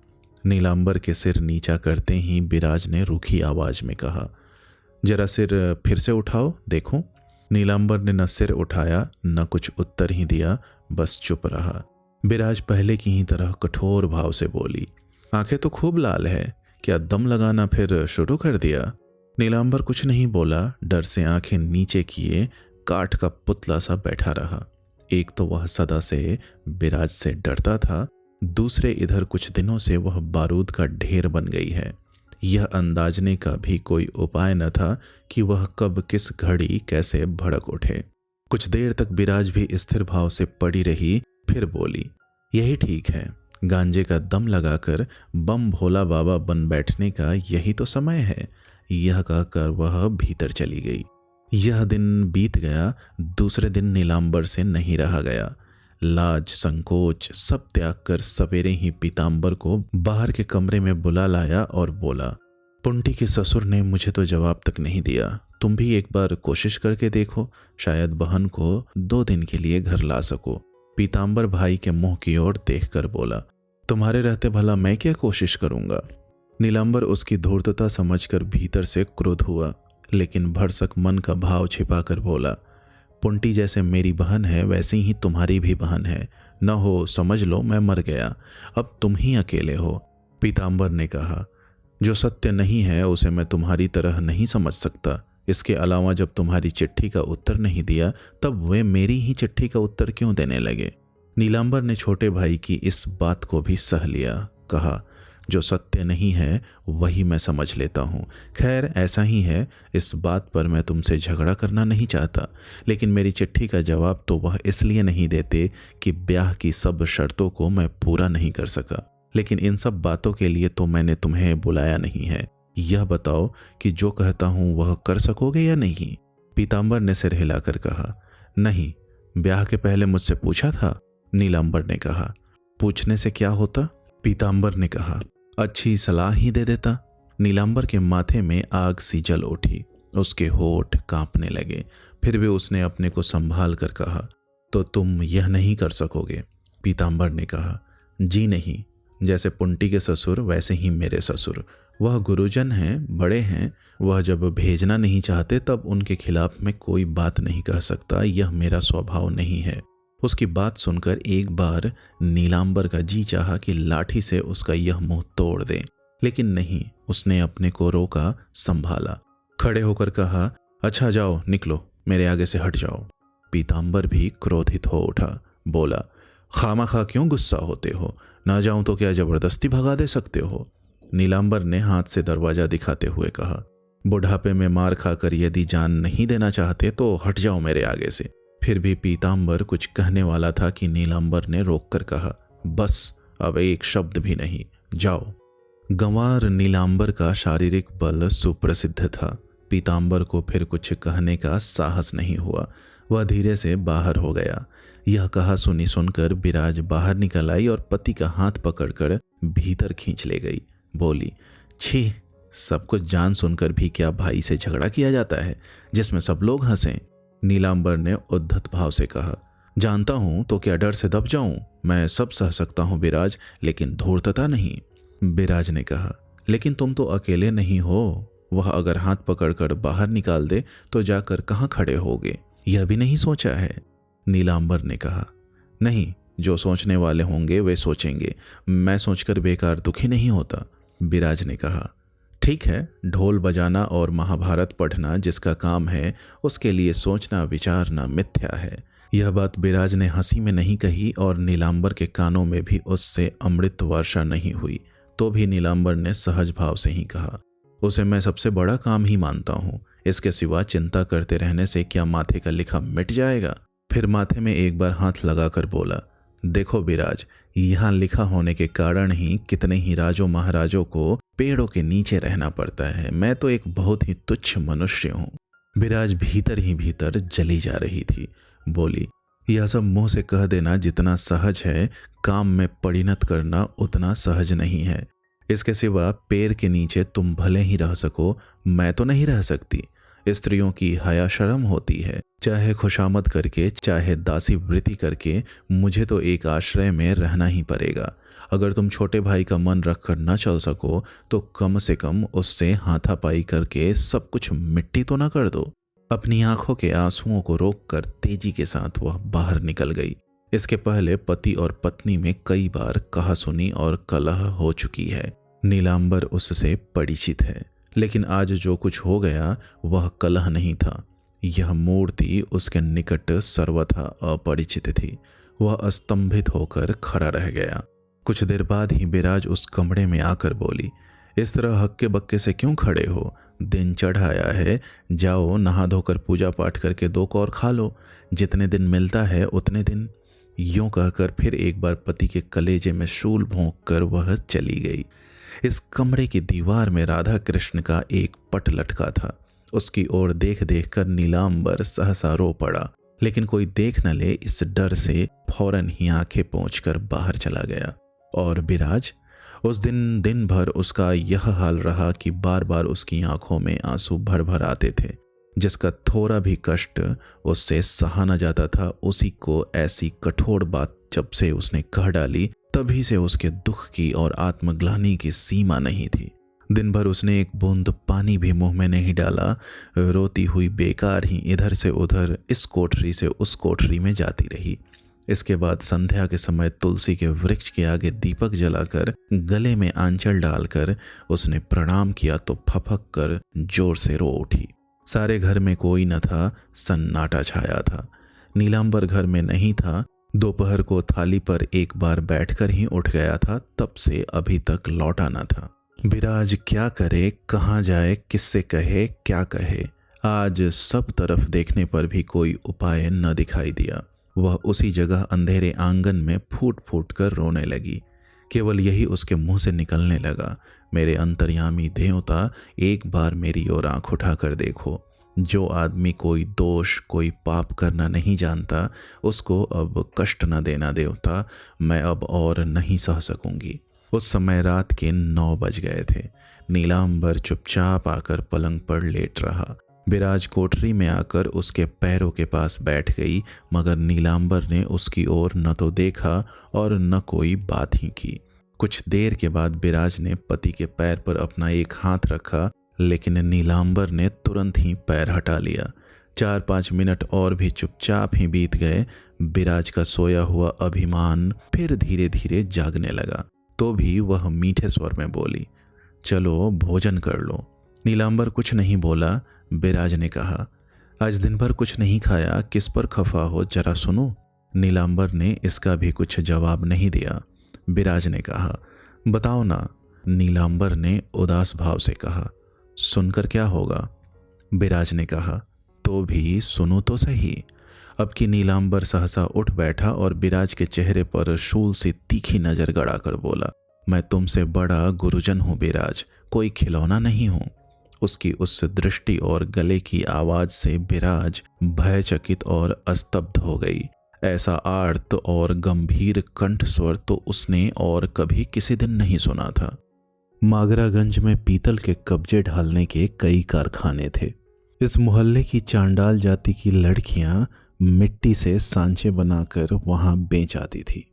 नीलांबर के सिर नीचा करते ही बिराज ने रूखी आवाज में कहा, जरा सिर फिर से उठाओ देखूं। नीलांबर ने न सिर उठाया न कुछ उत्तर ही दिया, बस चुप रहा। बिराज पहले की ही तरह कठोर भाव से बोली, आंखें तो खूब लाल है, क्या दम लगाना फिर शुरू कर दिया? नीलांबर कुछ नहीं बोला, डर से आंखें नीचे किए काठ का पुतला सा बैठा रहा। एक तो वह सदा से बिराज से डरता था, दूसरे इधर कुछ दिनों से वह बारूद का ढेर बन गई है। यह अंदाजने का भी कोई उपाय न था कि वह कब किस घड़ी कैसे भड़क उठे। कुछ देर तक बिराज भी स्थिर भाव से पड़ी रही, फिर बोली, यही ठीक है, गांजे का दम लगाकर बम भोला बाबा बन बैठने का यही तो समय है। यह कहकर वह भीतर चली गई। यह दिन बीत गया, दूसरे दिन नीलांबर से नहीं रहा गया। लाज संकोच सब त्याग कर सवेरे ही पीतांबर को बाहर के कमरे में बुला लाया और बोला, पुंटी के ससुर ने मुझे तो जवाब तक नहीं दिया, तुम भी एक बार कोशिश करके देखो, शायद बहन को 2 दिन के लिए घर ला सको। पीतांबर भाई के मुंह की ओर देखकर बोला, तुम्हारे रहते भला मैं क्या कोशिश करूंगा? नीलांबर उसकी धूर्तता समझकर भीतर से क्रोध हुआ, लेकिन भरसक मन का भाव छिपाकर बोला, पुंटी जैसे मेरी बहन है वैसे ही तुम्हारी भी बहन है, न हो समझ लो मैं मर गया, अब तुम ही अकेले हो। पीतांबर ने कहा, जो सत्य नहीं है उसे मैं तुम्हारी तरह नहीं समझ सकता। इसके अलावा जब तुम्हारी चिट्ठी का उत्तर नहीं दिया तब वे मेरी ही चिट्ठी का उत्तर क्यों देने लगे? नीलांबर ने छोटे भाई की इस बात को भी सह लिया, कहा, जो सत्य नहीं है वही मैं समझ लेता हूँ। खैर ऐसा ही है, इस बात पर मैं तुमसे झगड़ा करना नहीं चाहता, लेकिन मेरी चिट्ठी का जवाब तो वह इसलिए नहीं देते कि ब्याह की सब शर्तों को मैं पूरा नहीं कर सका। लेकिन इन सब बातों के लिए तो मैंने तुम्हें बुलाया नहीं है। यह बताओ कि जो कहता हूँ वह कर सकोगे या नहीं? पीतांबर ने सिर हिलाकर कहा, नहीं। ब्याह के पहले मुझसे पूछा था? नीलांबर ने कहा, पूछने से क्या होता? पीतांबर ने कहा, अच्छी सलाह ही दे देता। नीलांबर के माथे में आग सी जल उठी, उसके होठ कांपने लगे, फिर भी उसने अपने को संभाल कर कहा, तो तुम यह नहीं कर सकोगे? पीतांबर ने कहा, जी नहीं, जैसे पुंटी के ससुर वैसे ही मेरे ससुर, वह गुरुजन हैं, बड़े हैं, वह जब भेजना नहीं चाहते तब उनके खिलाफ मैं कोई बात नहीं कह सकता, यह मेरा स्वभाव नहीं है। उसकी बात सुनकर एक बार नीलांबर का जी चाहा कि लाठी से उसका यह मुंह तोड़ दे, लेकिन नहीं, उसने अपने को रोका, संभाला, खड़े होकर कहा, अच्छा जाओ निकलो, मेरे आगे से हट जाओ। पीतांबर भी क्रोधित हो उठा, बोला, खामाखा क्यों गुस्सा होते हो? ना जाऊं तो क्या जबरदस्ती भगा दे सकते हो? नीलांबर ने हाथ से दरवाजा दिखाते हुए कहा, बुढ़ापे में मार खाकर यदि जान नहीं देना चाहते तो हट जाओ मेरे आगे से। फिर भी पीतांबर कुछ कहने वाला था कि नीलांबर ने रोककर कहा, बस अब एक शब्द भी नहीं, जाओ। गंवार नीलांबर का शारीरिक बल सुप्रसिद्ध था। पीतांबर को फिर कुछ कहने का साहस नहीं हुआ, वह धीरे से बाहर हो गया। यह कहा सुनी सुनकर बिराज बाहर निकल आई और पति का हाथ पकड़कर भीतर खींच ले गई। बोली, छी, सब कुछ जान सुनकर भी क्या भाई से झगड़ा किया जाता है जिसमें सब लोग हंसें? नीलांबर ने उद्धत भाव से कहा, जानता हूं तो क्या डर से दब जाऊं? मैं सब सह सकता हूं बिराज, लेकिन धूर्तता नहीं। बिराज ने कहा, लेकिन तुम तो अकेले नहीं हो, वह अगर हाथ पकड़कर बाहर निकाल दे तो जाकर कहां खड़े होगे, यह भी नहीं सोचा है? नीलांबर ने कहा, नहीं, जो सोचने वाले होंगे वे सोचेंगे, मैं सोचकर बेकार दुखी नहीं होता। बिराज ने कहा, ठीक है, ढोल बजाना और महाभारत पढ़ना जिसका काम है उसके लिए सोचना विचारना मिथ्या है। यह बात बिराज ने हंसी में नहीं कही और नीलांबर के कानों में भी उससे अमृत वर्षा नहीं हुई, तो भी नीलांबर ने सहज भाव से ही कहा, उसे मैं सबसे बड़ा काम ही मानता हूँ, इसके सिवा चिंता करते रहने से क्या माथे का लिखा मिट जाएगा? फिर माथे में एक बार हाथ लगाकर बोला, देखो विराज, यहाँ लिखा होने के कारण ही कितने ही राजों महाराजों को पेड़ों के नीचे रहना पड़ता है। मैं तो एक बहुत ही तुच्छ मनुष्य हूँ। विराज भीतर ही भीतर जली जा रही थी। बोली, यह सब मुंह से कह देना जितना सहज है, काम में परिणत करना उतना सहज नहीं है। इसके सिवा पैर के नीचे तुम भले ही रह सको, मैं तो नहीं रह सकती। स्त्रियों की हया शर्म होती है, चाहे खुशामद करके चाहे दासी वृत्ति करके मुझे तो एक आश्रय में रहना ही पड़ेगा। अगर तुम छोटे भाई का मन रखकर न चल सको तो कम से कम उससे हाथापाई करके सब कुछ मिट्टी तो न कर दो। अपनी आंखों के आंसुओं को रोककर तेजी के साथ वह बाहर निकल गई। इसके पहले पति और पत्नी में कई बार कहा सुनी और कलह हो चुकी है। नीलांबर उससे परिचित है, लेकिन आज जो कुछ हो गया वह कलह नहीं था। यह मूर्ति उसके निकट सर्वथा अपरिचित थी। वह स्तंभित होकर खड़ा रह गया। कुछ देर बाद ही विराज उस कमरे में आकर बोली, इस तरह हक्के बक्के से क्यों खड़े हो? दिन चढ़ आया है, जाओ नहा धोकर पूजा पाठ करके 2 कौर खा लो। जितने दिन मिलता है उतने दिन। यूं कहकर फिर एक बार पति के कलेजे में शूल भोंक कर वह चली गई। इस कमरे की दीवार में राधा कृष्ण का एक पट लटका था। उसकी ओर देख देख कर नीलांबर सहसा रो पड़ा, लेकिन कोई देख न ले इस डर से फौरन ही आंखें पोंछकर बाहर चला गया। और विराज, उस दिन दिन भर उसका यह हाल रहा कि बार बार उसकी आंखों में आंसू भर भर आते थे। जिसका थोड़ा भी कष्ट उससे सहा न जाता था, उसी को ऐसी कठोर बात जब से उसने कह डाली तभी से उसके दुख की और आत्मग्लानि की सीमा नहीं थी। दिन भर उसने एक बूंद पानी भी मुंह में नहीं डाला। रोती हुई बेकार ही इधर से उधर, इस कोठरी से उस कोठरी में जाती रही। इसके बाद संध्या के समय तुलसी के वृक्ष के आगे दीपक जलाकर गले में आंचल डालकर उसने प्रणाम किया तो फपक कर जोर से रो उठी। सारे घर में कोई न था, सन्नाटा छाया था। नीलांबर घर में नहीं था। दोपहर को थाली पर एक बार बैठकर ही उठ गया था, तब से अभी तक लौटा न था। विराज क्या करे, कहाँ जाए, किससे कहे, क्या कहे? आज सब तरफ देखने पर भी कोई उपाय न दिखाई दिया। वह उसी जगह अंधेरे आंगन में फूट फूट कर रोने लगी। केवल यही उसके मुंह से निकलने लगा, मेरे अंतर्यामी देवता, एक बार मेरी ओर आंख उठाकर देखो। जो आदमी कोई दोष कोई पाप करना नहीं जानता, उसको अब कष्ट न देना देवता। मैं अब और नहीं सह सकूंगी। उस समय रात के 9 बज गए थे। नीलांबर चुपचाप आकर पलंग पर लेट रहा। विराज कोठरी में आकर उसके पैरों के पास बैठ गई, मगर नीलांबर ने उसकी ओर न तो देखा और न कोई बात ही की। कुछ देर के बाद विराज ने पति के पैर पर अपना एक हाथ रखा, लेकिन नीलांबर ने तुरंत ही पैर हटा लिया। 4-5 मिनट और भी चुपचाप ही बीत गए। विराज का सोया हुआ अभिमान फिर धीरे धीरे जागने लगा। तो भी वह मीठे स्वर में बोली, चलो भोजन कर लो। नीलांबर कुछ नहीं बोला। विराज ने कहा, आज दिन भर कुछ नहीं खाया, किस पर खफा हो, जरा सुनो। नीलांबर ने इसका भी कुछ जवाब नहीं दिया। विराज ने कहा, बताओ ना। नीलांबर ने उदास भाव से कहा, सुनकर क्या होगा? विराज ने कहा, तो भी सुनो तो सही। अब की नीलांबर सहसा उठ बैठा और विराज के चेहरे पर शूल से तीखी नजर गड़ाकर बोला, मैं तुमसे बड़ा गुरुजन हूँ विराज, कोई खिलौना नहीं हूँ। उसकी उस दृष्टि और गले की आवाज से विराज भयचकित और अस्तब्ध हो गई। ऐसा आर्त और गंभीर कंठ स्वर तो उसने और कभी किसी दिन नहीं सुना था। मागरागंज में पीतल के कब्जे ढालने के कई कारखाने थे। इस मोहल्ले की चांडाल जाति की लड़कियां मिट्टी से सांचे बनाकर वहां बेच आती थी।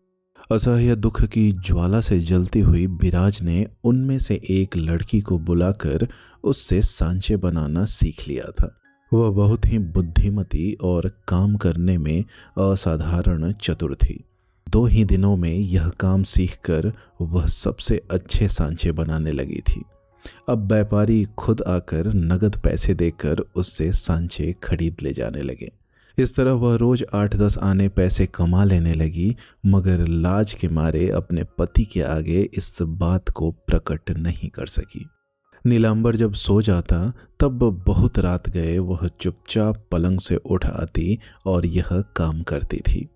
असह्य दुख की ज्वाला से जलती हुई विराज ने उनमें से एक लड़की को बुलाकर उससे सांचे बनाना सीख लिया था। वह बहुत ही बुद्धिमती और काम करने में असाधारण चतुर थी। 2 ही दिनों में यह काम सीखकर वह सबसे अच्छे सांचे बनाने लगी थी। अब व्यापारी खुद आकर नगद पैसे देकर उससे सांचे खरीद ले जाने लगे। इस तरह वह रोज 8-10 आने पैसे कमा लेने लगी, मगर लाज के मारे अपने पति के आगे इस बात को प्रकट नहीं कर सकी। नीलांबर जब सो जाता तब बहुत रात गए वह चुपचाप पलंग से उठ आती और यह काम करती थी।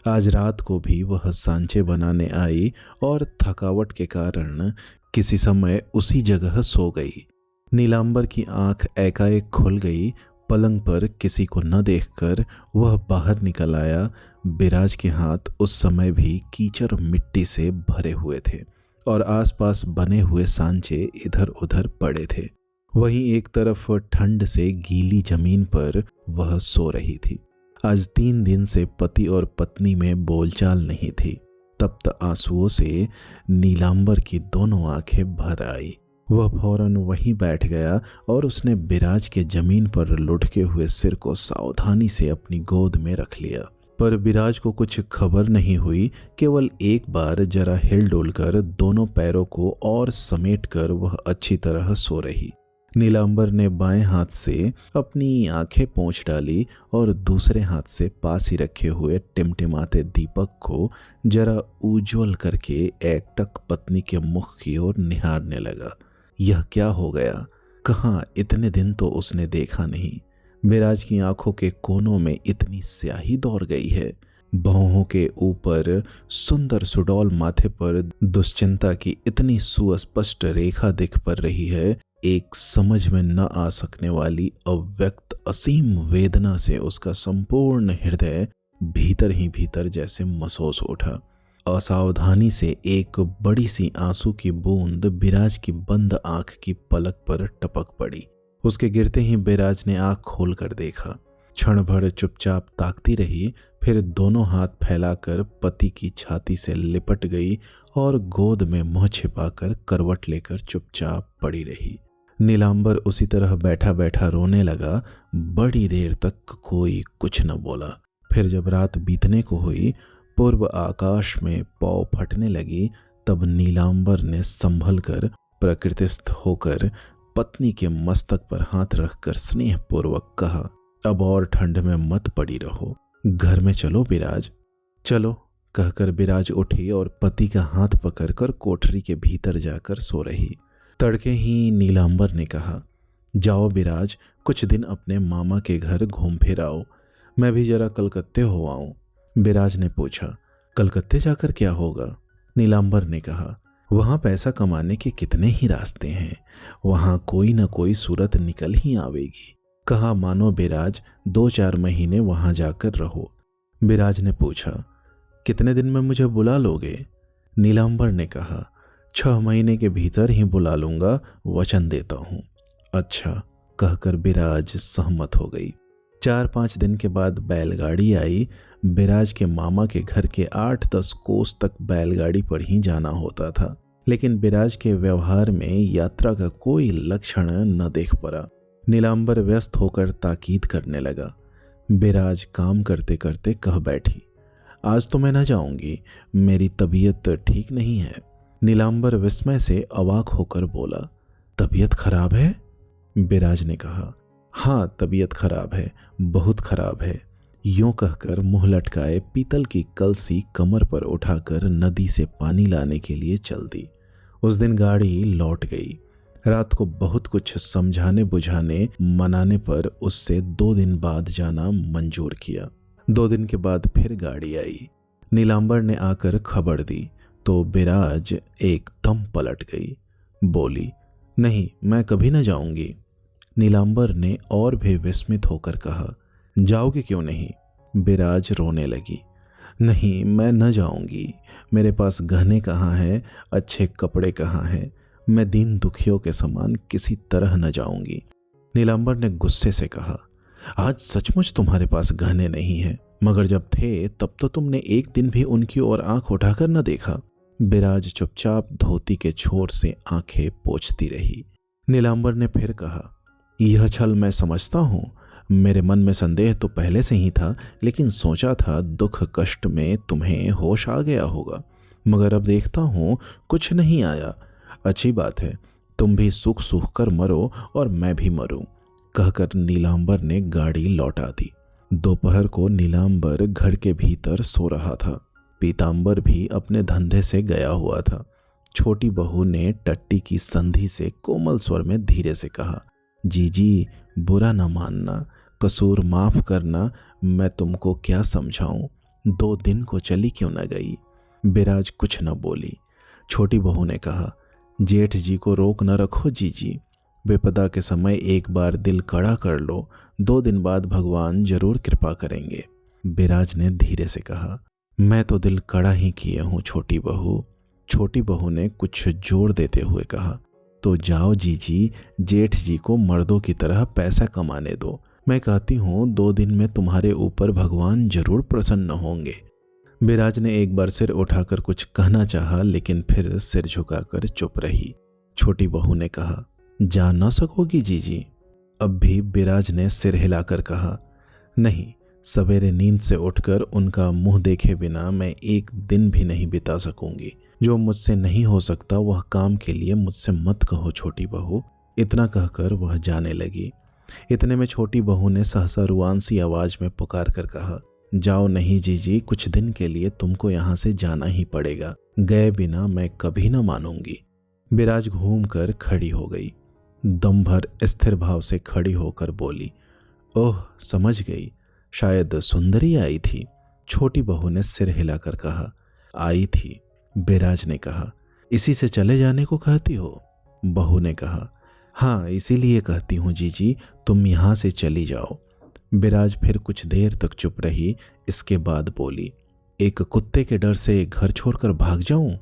आज रात को भी वह सांचे बनाने आई और थकावट के कारण किसी समय उसी जगह सो गई। नीलांबर की आंख एकाएक खुल गई। पलंग पर किसी को न देखकर वह बाहर निकल आया। बिराज के हाथ उस समय भी कीचड़ मिट्टी से भरे हुए थे और आसपास बने हुए सांचे इधर उधर पड़े थे। वहीं एक तरफ ठंड से गीली जमीन पर वह सो रही थी। आज 3 दिन से पति और पत्नी में बोलचाल नहीं थी। तप्त आंसुओं से नीलांबर की दोनों आंखें भर आई। वह फौरन वहीं बैठ गया और उसने बिराज के जमीन पर लुढ़के हुए सिर को सावधानी से अपनी गोद में रख लिया। पर बिराज को कुछ खबर नहीं हुई। केवल एक बार जरा हिल डुल कर दोनों पैरों को और समेटकर वह अच्छी तरह सो रही। नीलांबर ने बाएं हाथ से अपनी आंखें पोंछ डाली और दूसरे हाथ से पास ही रखे हुए टिमटिमाते दीपक को जरा उज्ज्वल करके एकटक पत्नी के मुख की ओर निहारने लगा। यह क्या हो गया? कहाँ इतने दिन तो उसने देखा नहीं। बिराज की आंखों के कोनों में इतनी स्याही दौड़ गई है। बाहों के ऊपर सुंदर सुडौल माथे पर दुश्चिंता की इतनी सुस्पष्ट रेखा दिख पड़ रही है। एक समझ में न आ सकने वाली अव्यक्त असीम वेदना से उसका संपूर्ण हृदय भीतर ही भीतर जैसे मसोस उठा। असावधानी से एक बड़ी सी आंसू की बूंद बिराज की बंद आंख की पलक पर टपक पड़ी। उसके गिरते ही बिराज ने आंख खोलकर देखा। क्षण भर चुपचाप ताकती रही, फिर दोनों हाथ फैलाकर पति की छाती से लिपट गई और गोद में मुंह छिपाकर करवट लेकर चुपचाप पड़ी रही। नीलांबर उसी तरह बैठा बैठा रोने लगा। बड़ी देर तक कोई कुछ न बोला। फिर जब रात बीतने को हुई, पूर्व आकाश में पौ फटने लगी, तब नीलांबर ने संभल कर प्रकृतिस्थ होकर पत्नी के मस्तक पर हाथ रखकर स्नेहपूर्वक कहा, अब और ठंड में मत पड़ी रहो, घर में चलो बिराज। चलो कहकर बिराज उठी और पति का हाथ पकड़कर कोठरी के भीतर जाकर सो रही। तड़के ही नीलांबर ने कहा, जाओ बिराज, कुछ दिन अपने मामा के घर घूम फिर आओ, मैं भी जरा कलकत्ते हो आऊं। बिराज ने पूछा, कलकत्ते जाकर क्या होगा? नीलांबर ने कहा, वहां पैसा कमाने के कितने ही रास्ते हैं, वहां कोई न कोई सूरत निकल ही आवेगी। कहा मानो बिराज 2-4 महीने वहां जाकर रहो। बिराज ने पूछा, कितने दिन में मुझे बुला लोगे? नीलांबर ने कहा, 6 महीने के भीतर ही बुला लूंगा, वचन देता हूं। अच्छा कहकर बिराज सहमत हो गई। 4-5 दिन के बाद बैलगाड़ी आई। बिराज के मामा के घर के 8-10 कोस तक बैलगाड़ी पर ही जाना होता था, लेकिन बिराज के व्यवहार में यात्रा का कोई लक्षण न देख पड़ा। नीलांबर व्यस्त होकर ताकीद करने लगा। बिराज काम करते करते कह बैठी, आज तो मैं न जाऊंगी, मेरी तबीयत ठीक नहीं है। नीलांबर विस्मय से अवाक होकर बोला, तबीयत खराब है? बिराज ने कहा, हाँ तबीयत खराब है, बहुत खराब है। यूं कहकर मुंह लटकाए पीतल की कलसी कमर पर उठाकर नदी से पानी लाने के लिए चल दी। उस दिन गाड़ी लौट गई। रात को बहुत कुछ समझाने बुझाने मनाने पर उससे 2 दिन बाद जाना मंजूर किया। 2 दिन के बाद फिर गाड़ी आई। नीलांबर ने आकर खबर दी तो बिराज एकदम पलट गई। बोली, नहीं मैं कभी न जाऊंगी। नीलांबर ने और भी विस्मित होकर कहा, जाओगे क्यों नहीं? बिराज रोने लगी, नहीं मैं न जाऊंगी, मेरे पास गहने कहाँ हैं, अच्छे कपड़े कहाँ हैं, मैं दीन दुखियों के समान किसी तरह न जाऊंगी। नीलांबर ने गुस्से से कहा, आज सचमुच तुम्हारे पास गहने नहीं हैं, मगर जब थे तब तो तुमने एक दिन भी उनकी ओर आंख उठाकर न देखा। बिराज चुपचाप धोती के छोर से आंखें पोंछती रही। नीलांबर ने फिर कहा, यह छल मैं समझता हूँ, मेरे मन में संदेह तो पहले से ही था, लेकिन सोचा था दुख कष्ट में तुम्हें होश आ गया होगा, मगर अब देखता हूँ कुछ नहीं आया। अच्छी बात है, तुम भी सुख सूख कर मरो और मैं भी मरूं। कहकर नीलांबर ने गाड़ी लौटा दी। दोपहर को नीलांबर घर के भीतर सो रहा था। पीतांबर भी अपने धंधे से गया हुआ था। छोटी बहू ने टट्टी की संधि से कोमल स्वर में धीरे से कहा, जीजी बुरा न मानना, कसूर माफ करना, मैं तुमको क्या समझाऊं। 2 दिन को चली क्यों न गई। बिराज कुछ न बोली। छोटी बहू ने कहा, जेठ जी को रोक न रखो जीजी, विपदा के समय एक बार दिल कड़ा कर लो, 2 दिन बाद भगवान जरूर कृपा करेंगे। बिराज ने धीरे से कहा, मैं तो दिल कड़ा ही किए हूँ छोटी बहू। छोटी बहू ने कुछ जोर देते हुए कहा, तो जाओ जीजी, जेठ जी को मर्दों की तरह पैसा कमाने दो। मैं कहती हूँ 2 दिन में तुम्हारे ऊपर भगवान जरूर प्रसन्न होंगे। बिराज ने एक बार सिर उठाकर कुछ कहना चाहा, लेकिन फिर सिर झुकाकर चुप रही। छोटी बहू ने कहा, जा न सकोगी जीजी। अब भी बिराज ने सिर हिलाकर कहा, नहीं, सवेरे नींद से उठकर उनका मुंह देखे बिना मैं एक दिन भी नहीं बिता सकूंगी। जो मुझसे नहीं हो सकता वह काम के लिए मुझसे मत कहो छोटी बहू। इतना कहकर वह जाने लगी। इतने में छोटी बहू ने सहसा रुआन सी आवाज में पुकार कर कहा, जाओ नहीं जीजी, कुछ दिन के लिए तुमको यहाँ से जाना ही पड़ेगा, गए बिना मैं कभी न मानूंगी। बिराज घूमकर खड़ी हो गई। दम भर स्थिर भाव से खड़ी होकर बोली, ओह समझ गई, शायद सुंदरी आई थी। छोटी बहू ने सिर हिलाकर कहा, आई थी। बिराज ने कहा, इसी से चले जाने को कहती हो? बहू ने कहा, हाँ इसीलिए कहती हूँ जीजी, तुम यहाँ से चली जाओ। बिराज फिर कुछ देर तक चुप रही। इसके बाद बोली, एक कुत्ते के डर से घर छोड़कर भाग जाऊं?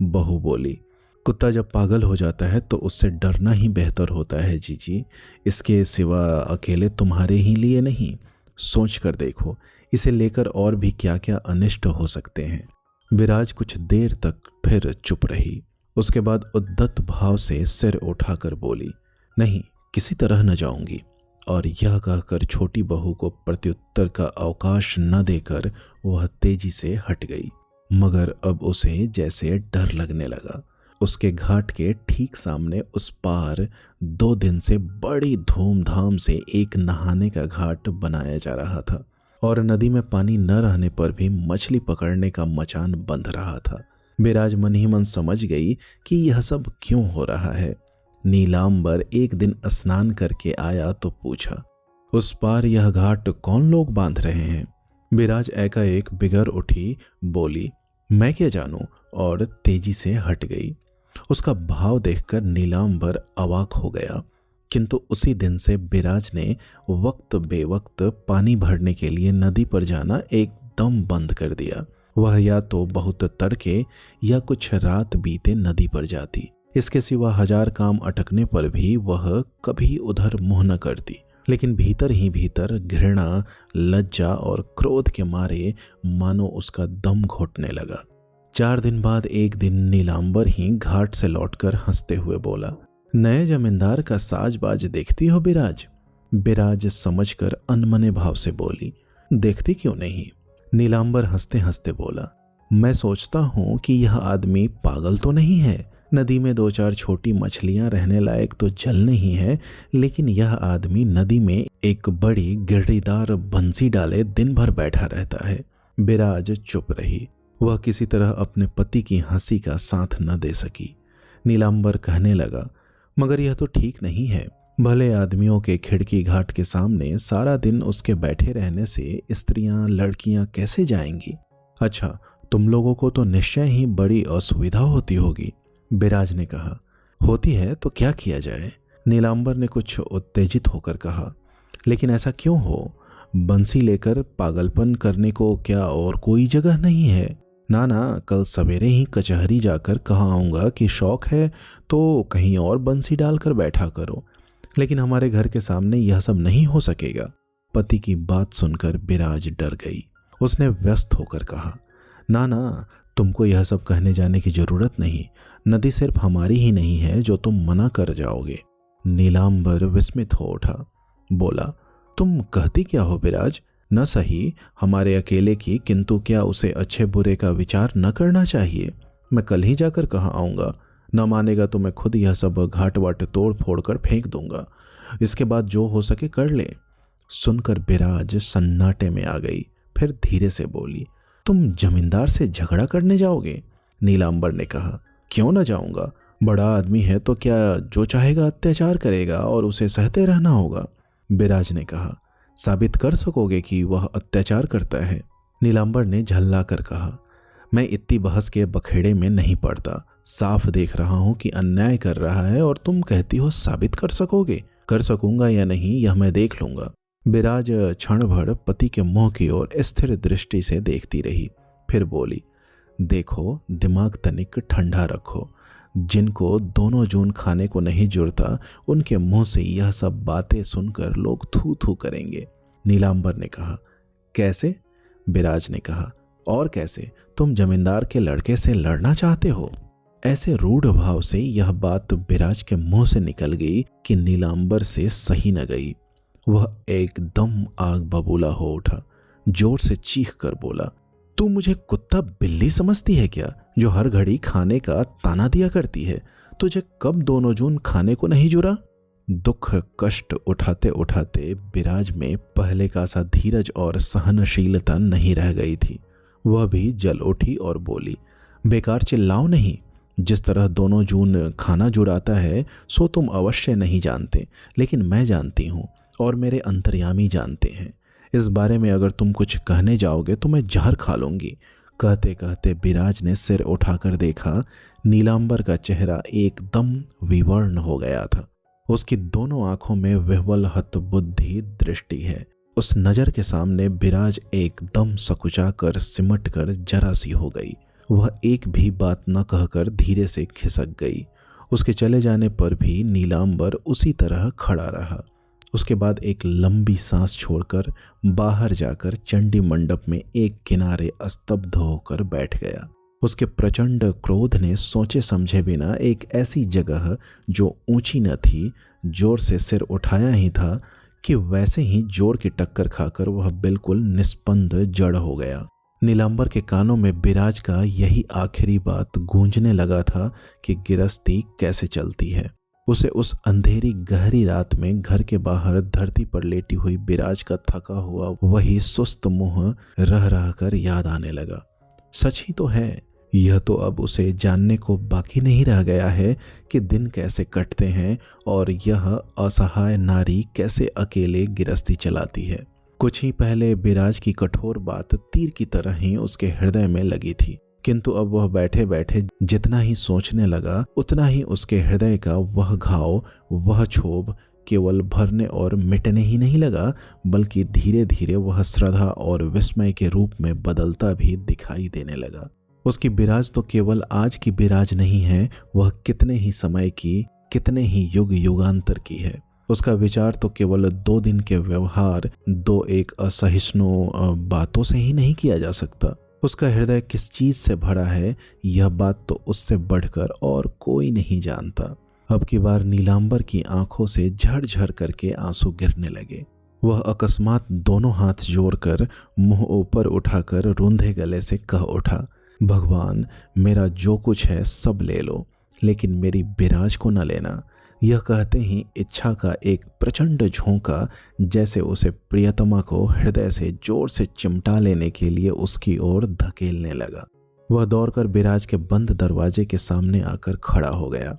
बहू बोली, कुत्ता जब पागल हो जाता है तो उससे डरना ही बेहतर होता है जीजी। इसके सिवा अकेले तुम्हारे ही लिए नहीं, सोच कर देखो, इसे लेकर और भी क्या क्या अनिष्ट हो सकते हैं। बिराज कुछ देर तक फिर चुप रही। उसके बाद उद्दत भाव से सिर उठाकर बोली, नहीं, किसी तरह न जाऊंगी। और यह कहकर छोटी बहू को प्रत्युत्तर का अवकाश न देकर वह तेजी से हट गई। मगर अब उसे जैसे डर लगने लगा। उसके घाट के ठीक सामने उस पार 2 दिन से बड़ी धूमधाम से एक नहाने का घाट बनाया जा रहा था और नदी में पानी न रहने पर भी मछली पकड़ने का मचान बंध रहा था। बिराज मन ही मन समझ गई कि यह सब क्यों हो रहा है। नीलांबर एक दिन स्नान करके आया तो पूछा, उस पार यह घाट कौन लोग बांध रहे हैं? बिराज एकाएक बिगड़ उठी, बोली, मैं क्या जानूं, और तेजी से हट गई। उसका भाव देखकर नीलांबर अवाक हो गया। किंतु उसी दिन से बिराज ने वक्त बेवक्त पानी भरने के लिए नदी पर जाना एकदम बंद कर दिया। वह या तो बहुत तड़के या कुछ रात बीते नदी पर जाती। इसके सिवा 1000 काम अटकने पर भी वह कभी उधर मुंह न करती। लेकिन भीतर ही भीतर घृणा, लज्जा और क्रोध के मारे मानो उसका दम घुटने लगा। 4 दिन बाद एक दिन नीलांबर ही घाट से लौटकर हंसते हुए बोला, नए जमींदार का साजबाज देखती हो बिराज? बिराज समझकर अनमने भाव से बोली, देखती क्यों नहीं? नीलांबर हंसते हंसते बोला, मैं सोचता हूं कि यह आदमी पागल तो नहीं है। नदी में 2-4 छोटी मछलियां रहने लायक तो जल नहीं है, लेकिन यह आदमी नदी में एक बड़ी गिरडीदार बंसी डाले दिन भर बैठा रहता है। बिराज चुप रही। वह किसी तरह अपने पति की हंसी का साथ न दे सकी। नीलांबर कहने लगा, मगर यह तो ठीक नहीं है। भले आदमियों के खिड़की घाट के सामने सारा दिन उसके बैठे रहने से स्त्रियां लड़कियां कैसे जाएंगी? अच्छा, तुम लोगों को तो निश्चय ही बड़ी असुविधा होती होगी। बिराज ने कहा, होती है तो क्या किया जाए? नीलांबर ने कुछ उत्तेजित होकर कहा, लेकिन ऐसा क्यों हो? बंसी लेकर पागलपन करने को क्या और कोई जगह नहीं है? ना, कल सवेरे ही कचहरी जाकर कहा आऊंगा कि शौक है तो कहीं और बंसी डालकर बैठा करो, लेकिन हमारे घर के सामने यह सब नहीं हो सकेगा। पति की बात सुनकर बिराज डर गई। उसने व्यस्त होकर कहा, ना, तुमको यह सब कहने जाने की जरूरत नहीं। नदी सिर्फ हमारी ही नहीं है जो तुम मना कर जाओगे। नीलांबर विस्मित हो उठा, बोला, तुम कहती क्या हो बिराज? न सही हमारे अकेले की, किंतु क्या उसे अच्छे बुरे का विचार न करना चाहिए? मैं कल ही जाकर कहाँ आऊँगा। न मानेगा तो मैं खुद यह सब घाट वाट तोड़ फोड़ कर फेंक दूंगा। इसके बाद जो हो सके कर ले। सुनकर बिराज सन्नाटे में आ गई। फिर धीरे से बोली, तुम जमींदार से झगड़ा करने जाओगे? नीलांबर ने कहा, क्यों न जाऊंगा? बड़ा आदमी है तो क्या जो चाहेगा अत्याचार करेगा और उसे सहते रहना होगा? बिराज ने कहा, साबित कर सकोगे कि वह अत्याचार करता है? नीलांबर ने झल्ला कर कहा, मैं इतनी बहस के बखेड़े में नहीं पड़ता। साफ देख रहा हूं कि अन्याय कर रहा है और तुम कहती हो साबित कर सकोगे। कर सकूंगा या नहीं यह मैं देख लूंगा। बिराज क्षण भर पति के मुंह की ओर स्थिर दृष्टि से देखती रही, फिर बोली, देखो दिमाग तनिक ठंडा रखो। जिनको 2 जून खाने को नहीं जुड़ता उनके मुंह से यह सब बातें सुनकर लोग थू थू करेंगे। नीलांबर ने कहा, कैसे? बिराज ने कहा, और कैसे, तुम जमींदार के लड़के से लड़ना चाहते हो? ऐसे रूढ़ भाव से यह बात बिराज के मुंह से निकल गई कि नीलांबर से सही न गई। वह एकदम आग बबूला हो उठा, जोर से चीख कर बोला, तू मुझे कुत्ता बिल्ली समझती है क्या, जो हर घड़ी खाने का ताना दिया करती है? तुझे कब 2 जून खाने को नहीं जुड़ा? दुख कष्ट उठाते उठाते बिराज में पहले का सा धीरज और सहनशीलता नहीं रह गई थी। वह भी जल उठी और बोली, बेकार चिल्लाओ नहीं। जिस तरह 2 जून खाना जुड़ाता है सो तुम अवश्य नहीं जानते, लेकिन मैं जानती हूँ और मेरे अंतर्यामी जानते हैं। इस बारे में अगर तुम कुछ कहने जाओगे तो मैं जहर खा लूंगी। कहते कहते बिराज ने सिर उठाकर देखा, नीलांबर का चेहरा एकदम विवर्ण हो गया था। उसकी दोनों आंखों में विह्वल हतबुद्धि दृष्टि है। उस नजर के सामने बिराज एकदम सकुचा कर सिमट कर जरा सी हो गई। वह एक भी बात न कहकर धीरे से खिसक गई। उसके चले जाने पर भी नीलांबर उसी तरह खड़ा रहा। उसके बाद एक लंबी सांस छोड़कर बाहर जाकर चंडी मंडप में एक किनारे स्तब्ध होकर बैठ गया। उसके प्रचंड क्रोध ने सोचे समझे बिना एक ऐसी जगह जो ऊंची न थी जोर से सिर उठाया ही था कि वैसे ही जोर की टक्कर खाकर वह बिल्कुल निस्पंद जड़ हो गया। नीलांबर के कानों में बिराज का यही आखिरी बात गूंजने लगा था कि गिरस्ती कैसे चलती है। उसे उस अंधेरी गहरी रात में घर के बाहर धरती पर लेटी हुई बिराज का थका हुआ वही सुस्त मुंह रह रह कर याद आने लगा। सच ही तो है, यह तो अब उसे जानने को बाकी नहीं रह गया है कि दिन कैसे कटते हैं और यह असहाय नारी कैसे अकेले गिरस्ती चलाती है। कुछ ही पहले बिराज की कठोर बात तीर की तरह ही उसके हृदय में लगी थी, किंतु अब वह बैठे बैठे जितना ही सोचने लगा उतना ही उसके हृदय का वह घाव, वह क्षोभ केवल भरने और मिटने ही नहीं लगा, बल्कि धीरे धीरे वह श्रद्धा और विस्मय के रूप में बदलता भी दिखाई देने लगा। उसकी बिराज तो केवल आज की बिराज नहीं है, वह कितने ही समय की, कितने ही युग युगांतर की है। उसका विचार तो केवल 2 दिन के व्यवहार, 2 एक असहिष्णु बातों से ही नहीं किया जा सकता। उसका हृदय किस चीज से भरा है यह बात तो उससे बढ़कर और कोई नहीं जानता। अब की बार नीलांबर की आंखों से झरझर करके आंसू गिरने लगे। वह अकस्मात दोनों हाथ जोड़कर मुंह ऊपर उठाकर रूंधे गले से कह उठा, भगवान मेरा जो कुछ है सब ले लो, लेकिन मेरी बिराज को न लेना। यह कहते ही इच्छा का एक प्रचंड झोंका जैसे उसे प्रियतमा को हृदय से जोर से चिमटा लेने के लिए उसकी ओर धकेलने लगा। वह दौड़कर बिराज के बंद दरवाजे के सामने आकर खड़ा हो गया।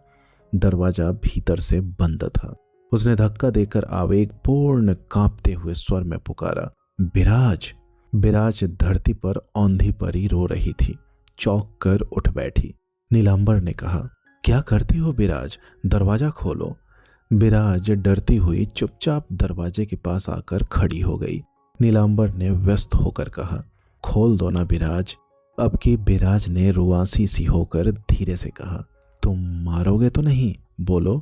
दरवाजा भीतर से बंद था। उसने धक्का देकर आवेगपूर्ण कांपते हुए स्वर में पुकारा, बिराज। बिराज धरती पर औंधी परी रो रही थी। चौंक कर उठ बैठी। नीलांबर ने कहा, क्या करती हो बिराज, दरवाजा खोलो। बिराज डरती हुई चुपचाप दरवाजे के पास आकर खड़ी हो गई। नीलांबर ने व्यस्त होकर कहा, खोल दो ना बिराज। अब की बिराज ने रुआसी सी होकर धीरे से कहा, तुम मारोगे तो नहीं, बोलो।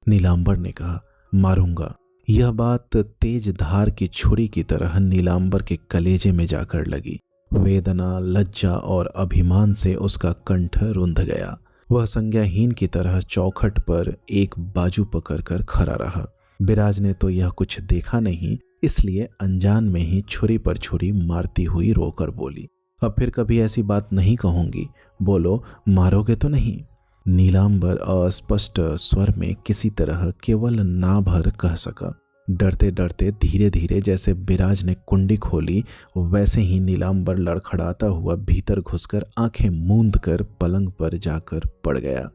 नीलांबर ने कहा, मारूंगा। यह बात तेज धार की छुरी की तरह नीलांबर के कलेजे में जाकर लगी। वेदना, लज्जा और अभिमान से उसका कंठ रुंध गया। वह संज्ञाहीन की तरह चौखट पर एक बाजू पकड़कर खड़ा रहा। बिराज ने तो यह कुछ देखा नहीं, इसलिए अनजान में ही छुरी पर छुरी मारती हुई रोकर बोली, अब फिर कभी ऐसी बात नहीं कहूंगी, बोलो मारोगे तो नहीं। नीलांबर अस्पष्ट स्वर में किसी तरह केवल ना भर कह सका। डरते डरते धीरे धीरे जैसे बिराज ने कुंडी खोली वैसे ही नीलांबर लड़खड़ाता हुआ भीतर घुसकर आंखें मूंद कर पलंग पर जाकर पड़ गया।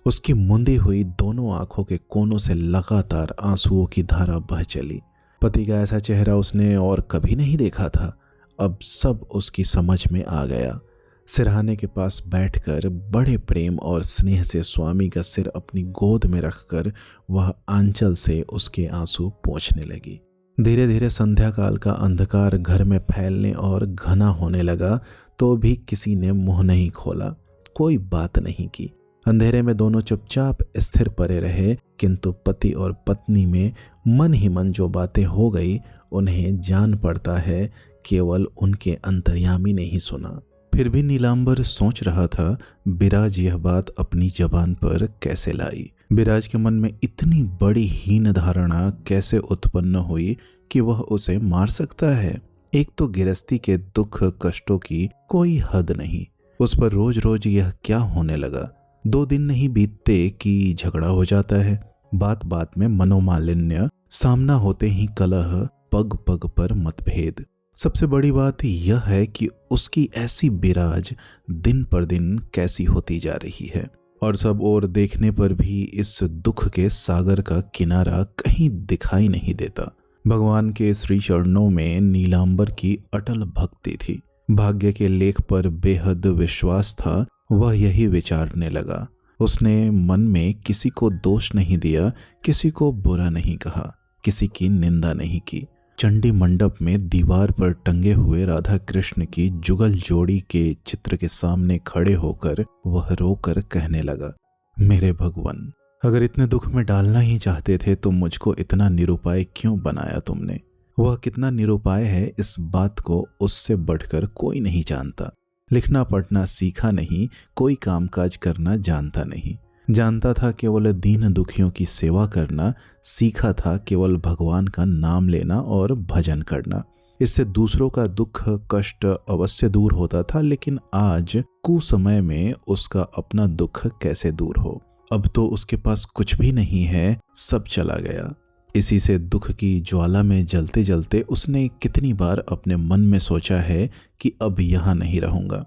उसकी मुंदी हुई दोनों आंखों के कोनों से लगातार आंसुओं की धारा बह चली। पति का ऐसा चेहरा उसने और कभी नहीं देखा था। अब सब उसकी समझ में आ गया। सिरहाने के पास बैठकर बड़े प्रेम और स्नेह से स्वामी का सिर अपनी गोद में रखकर वह आंचल से उसके आंसू पोंछने लगी। धीरे धीरे संध्या काल का अंधकार घर में फैलने और घना होने लगा, तो भी किसी ने मुंह नहीं खोला, कोई बात नहीं की। अंधेरे में दोनों चुपचाप स्थिर पड़े रहे, किंतु पति और पत्नी में मन ही मन जो बातें हो गई उन्हें जान पड़ता है केवल उनके अंतर्यामी ने ही सुना। फिर भी नीलांबर सोच रहा था बिराज यह बात अपनी जबान पर कैसे लाई। बिराज के मन में इतनी बड़ी हीन धारणा कैसे उत्पन्न हुई कि वह उसे मार सकता है। एक तो गिरस्ती के दुख कष्टों की कोई हद नहीं, उस पर रोज रोज यह क्या होने लगा। 2 दिन नहीं बीतते कि झगड़ा हो जाता है, बात बात में मनोमालिन्य, सामना होते ही कलह, पग पग पर मतभेद। सबसे बड़ी बात यह है कि उसकी ऐसी बिराज दिन पर दिन कैसी होती जा रही है, और सब ओर देखने पर भी इस दुख के सागर का किनारा कहीं दिखाई नहीं देता। भगवान के श्री चरणों में नीलांबर की अटल भक्ति थी, भाग्य के लेख पर बेहद विश्वास था। वह यही विचारने लगा। उसने मन में किसी को दोष नहीं दिया, किसी को बुरा नहीं कहा, किसी की निंदा नहीं की। चंडी मंडप में दीवार पर टंगे हुए राधा कृष्ण की जुगल जोड़ी के चित्र के सामने खड़े होकर वह रोकर कहने लगा, मेरे भगवान, अगर इतने दुख में डालना ही चाहते थे तो मुझको इतना निरुपाय क्यों बनाया तुमने। वह कितना निरुपाय है इस बात को उससे बढ़कर कोई नहीं जानता। लिखना पढ़ना सीखा नहीं, कोई कामकाज करना जानता नहीं, जानता था केवल दीन दुखियों की सेवा करना, सीखा था केवल भगवान का नाम लेना और भजन करना। इससे दूसरों का दुख कष्ट अवश्य दूर होता था, लेकिन आज कुसमय में उसका अपना दुख कैसे दूर हो। अब तो उसके पास कुछ भी नहीं है, सब चला गया। इसी से दुख की ज्वाला में जलते जलते उसने कितनी बार अपने मन में सोचा है कि अब यहाँ नहीं रहूंगा,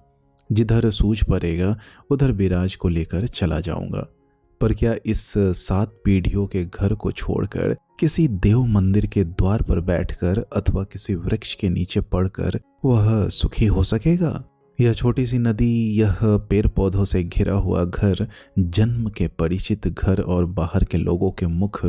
जिधर सूझ पड़ेगा उधर बिराज को लेकर चला जाऊंगा। पर क्या इस 7 पीढ़ियों के घर को छोड़कर किसी देव मंदिर के द्वार पर बैठकर अथवा किसी वृक्ष के नीचे पड़कर वह सुखी हो सकेगा? यह छोटी सी नदी, यह पेड़ पौधों से घिरा हुआ घर, जन्म के परिचित घर और बाहर के लोगों के मुख,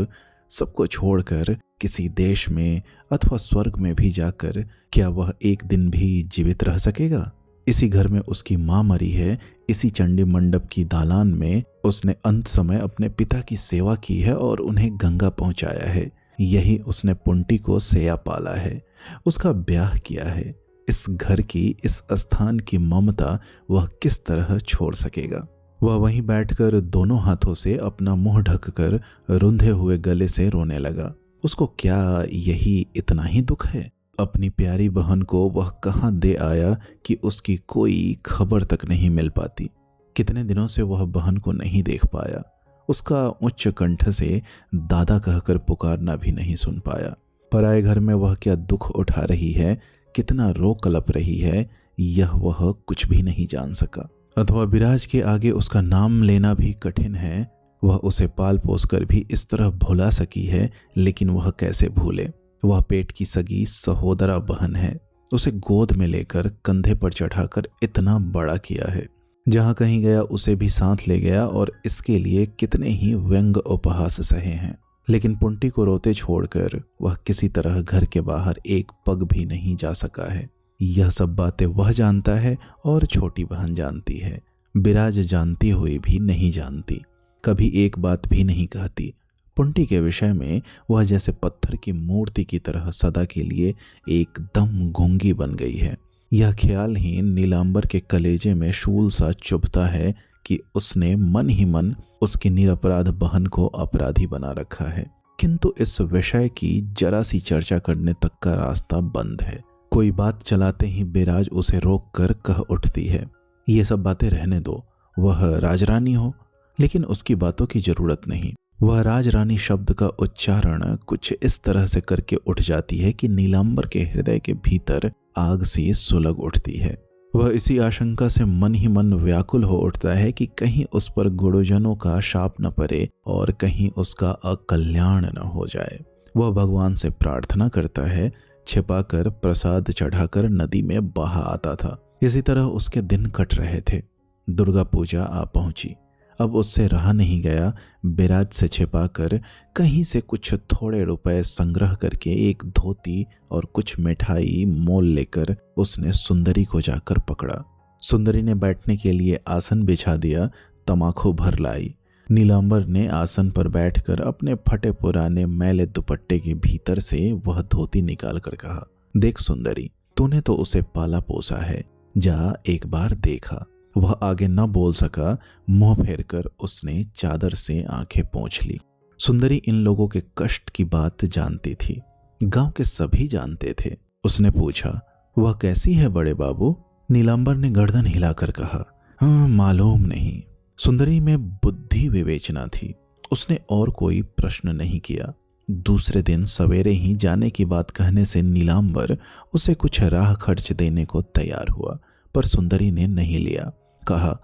सबको छोड़कर किसी देश में अथवा स्वर्ग में भी जाकर क्या वह एक दिन भी जीवित रह सकेगा? इसी घर में उसकी माँ मरी है, इसी चंडी मंडप की दालान में उसने अंत समय अपने पिता की सेवा की है और उन्हें गंगा पहुंचाया है। यही उसने पुंटी को सेया पाला है, उसका ब्याह किया है। इस घर की, इस स्थान की ममता वह किस तरह छोड़ सकेगा? वह वहीं बैठकर दोनों हाथों से अपना मुंह ढककर रुंधे हुए गले से रोने लगा। उसको क्या यही इतना ही दुख है? अपनी प्यारी बहन को वह कहाँ दे आया कि उसकी कोई खबर तक नहीं मिल पाती। कितने दिनों से वह बहन को नहीं देख पाया, उसका उच्च कंठ से दादा कहकर पुकारना भी नहीं सुन पाया। पराए घर में वह क्या दुख उठा रही है, कितना रो कलप रही है, यह वह कुछ भी नहीं जान सका। अथवा बिराज के आगे उसका नाम लेना भी कठिन है। वह उसे पाल पोस कर भी इस तरह भुला सकी है, लेकिन वह कैसे भूले? वह पेट की सगी सहोदरा बहन है, उसे गोद में लेकर कंधे पर चढ़ाकर इतना बड़ा किया है। जहां कहीं गया उसे भी साथ ले गया और इसके लिए कितने ही व्यंग उपहास सहे हैं। लेकिन पुंटी को रोते छोड़कर वह किसी तरह घर के बाहर एक पग भी नहीं जा सका है। यह सब बातें वह जानता है और छोटी बहन जानती है। बिराज जानती हुई भी नहीं जानती, कभी एक बात भी नहीं कहती। पुंटी के विषय में वह जैसे पत्थर की मूर्ति की तरह सदा के लिए एकदम गूंगी बन गई है। यह ख्याल ही नीलांबर के कलेजे में शूल सा चुभता है कि उसने मन ही मन उसकी निरपराध बहन को अपराधी बना रखा है। किंतु इस विषय की जरा सी चर्चा करने तक का रास्ता बंद है। कोई बात चलाते ही बिराज उसे रोक कर कह उठती है, ये सब बातें रहने दो, वह राजरानी हो। लेकिन उसकी बातों की जरूरत नहीं। वह राजरानी शब्द का उच्चारण कुछ इस तरह से करके उठ जाती है कि नीलांबर के हृदय के भीतर आग सी सुलग उठती है। वह इसी आशंका से मन ही मन व्याकुल हो उठता है कि कहीं उस पर गुरुजनों का शाप न पड़े और कहीं उसका अकल्याण न हो जाए। वह भगवान से प्रार्थना करता है, छिपाकर प्रसाद चढ़ाकर नदी में बहा आता था। इसी तरह उसके दिन कट रहे थे। दुर्गा पूजा आ पहुंची। अब उससे रहा नहीं गया। बिराज से छिपाकर कहीं से कुछ थोड़े रुपए संग्रह करके एक धोती और कुछ मिठाई मोल लेकर उसने सुंदरी को जाकर पकड़ा। सुंदरी ने बैठने के लिए आसन बिछा दिया, तमाकू भर लाई। नीलांबर ने आसन पर बैठकर अपने फटे पुराने मैले दुपट्टे के भीतर से वह धोती निकाल कर कहा, देख सुंदरी, तूने तो उसे पाला पोसा है, जा एक बार देखा। वह आगे न बोल सका। मुंह फेरकर उसने चादर से आंखें पोंछ ली। सुंदरी इन लोगों के कष्ट की बात जानती थी, गांव के सभी जानते थे। उसने पूछा, वह कैसी है बड़े बाबू? नीलांबर ने गर्दन हिलाकर कहा, हाँ, मालूम नहीं। सुंदरी में बुद्धि विवेचना थी। उसने और कोई प्रश्न नहीं किया। दूसरे दिन सवेरे ही जाने की बात कहने से नीलांबर उसे कुछ राह खर्च देने को तैयार हुआ, पर सुंदरी ने नहीं लिया। कहा,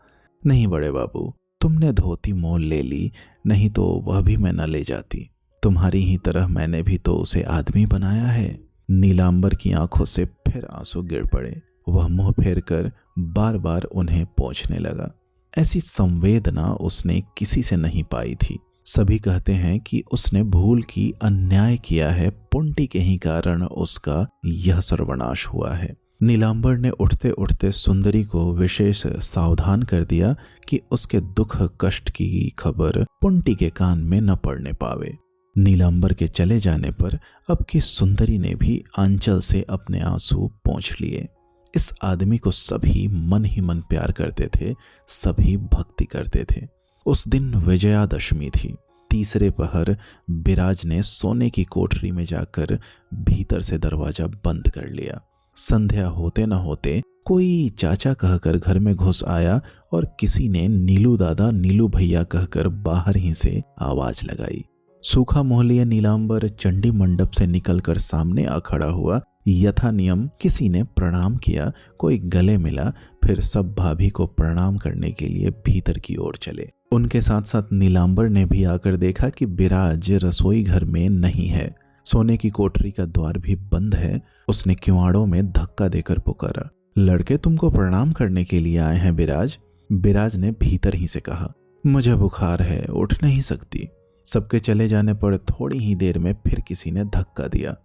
नहीं बड़े बाबू, तुमने धोती मोल ले ली, नहीं तो वह भी मैं न ले जाती। तुम्हारी ही तरह मैंने भी तो उसे आदमी बनाया है। नीलांबर की आंखों से फिर आंसू गिर पड़े। वह मुंह फेरकर बार बार उन्हें पोंछने लगा। ऐसी संवेदना उसने किसी से नहीं पाई थी। सभी कहते हैं कि उसने भूल की, अन्याय किया है, पुंटी के ही कारण उसका यह सर्वनाश हुआ है। नीलांबर ने उठते उठते सुंदरी को विशेष सावधान कर दिया कि उसके दुख कष्ट की खबर पुंटी के कान में न पड़ने पावे। नीलांबर के चले जाने पर अब की सुंदरी ने भी आंचल से अपने आंसू पोंछ लिए। इस आदमी को सभी मन ही मन प्यार करते थे, सभी भक्ति करते थे। उस दिन विजयादशमी थी। तीसरे पहर बिराज ने सोने की कोठरी में जाकर भीतर से दरवाजा बंद कर लिया। संध्या होते न होते कोई चाचा कहकर घर में घुस आया और किसी ने नीलू दादा, नीलू भैया कहकर बाहर ही से आवाज लगाई। सूखा मोहलिया नीलांबर चंडी मंडप से निकलकर सामने आ खड़ा हुआ। यथा नियम किसी ने प्रणाम किया, कोई गले मिला, फिर सब भाभी को प्रणाम करने के लिए भीतर की ओर चले। उनके साथ साथ नीलांबर ने भी आकर देखा कि बिराज रसोई घर में नहीं है। सोने की कोठरी का द्वार भी बंद है। उसने किवाड़ों में धक्का देकर पुकारा, लड़के तुमको प्रणाम करने के लिए आए हैं बिराज। बिराज ने भीतर ही से कहा, मुझे बुखार है, उठ नहीं सकती। सबके चले जाने पर थोड़ी ही देर में फिर किसी ने धक्का दिया,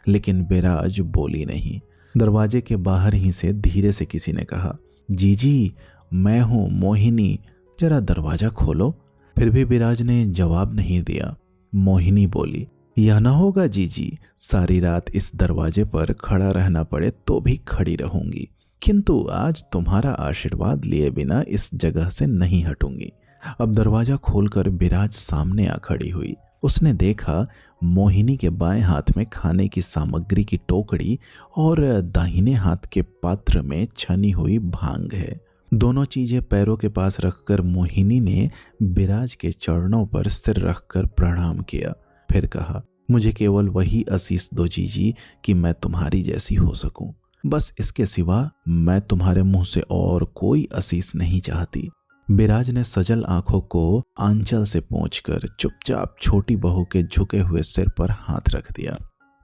लेकिन बिराज बोली नहीं। दरवाजे के बाहर ही से धीरे से किसी ने कहा, जीजी मैं हूं मोहिनी, जरा दरवाजा खोलो। फिर भी बिराज ने जवाब नहीं दिया। मोहिनी बोली, यह ना होगा जीजी, सारी रात इस दरवाजे पर खड़ा रहना पड़े तो भी खड़ी रहूंगी, किंतु आज तुम्हारा आशीर्वाद लिए बिना इस जगह से नहीं हटूंगी। अब दरवाजा खोलकर बिराज सामने आ खड़ी हुई। उसने देखा मोहिनी के बाएं हाथ में खाने की सामग्री की टोकरी और दाहिने हाथ के पात्र में छनी हुई भांग है। दोनों चीजें पैरों के पास रखकर मोहिनी ने बिराज के चरणों पर सिर रखकर प्रणाम किया। फिर कहा, मुझे केवल वही आशीष दो जीजी कि मैं तुम्हारी जैसी हो सकूं। बस इसके सिवा मैं तुम्हारे मुंह से और कोई आशीष नहीं चाहती। बिराज ने सजल आंखों को आंचल से पोंछकर चुपचाप छोटी बहू के झुके हुए सिर पर हाथ रख दिया।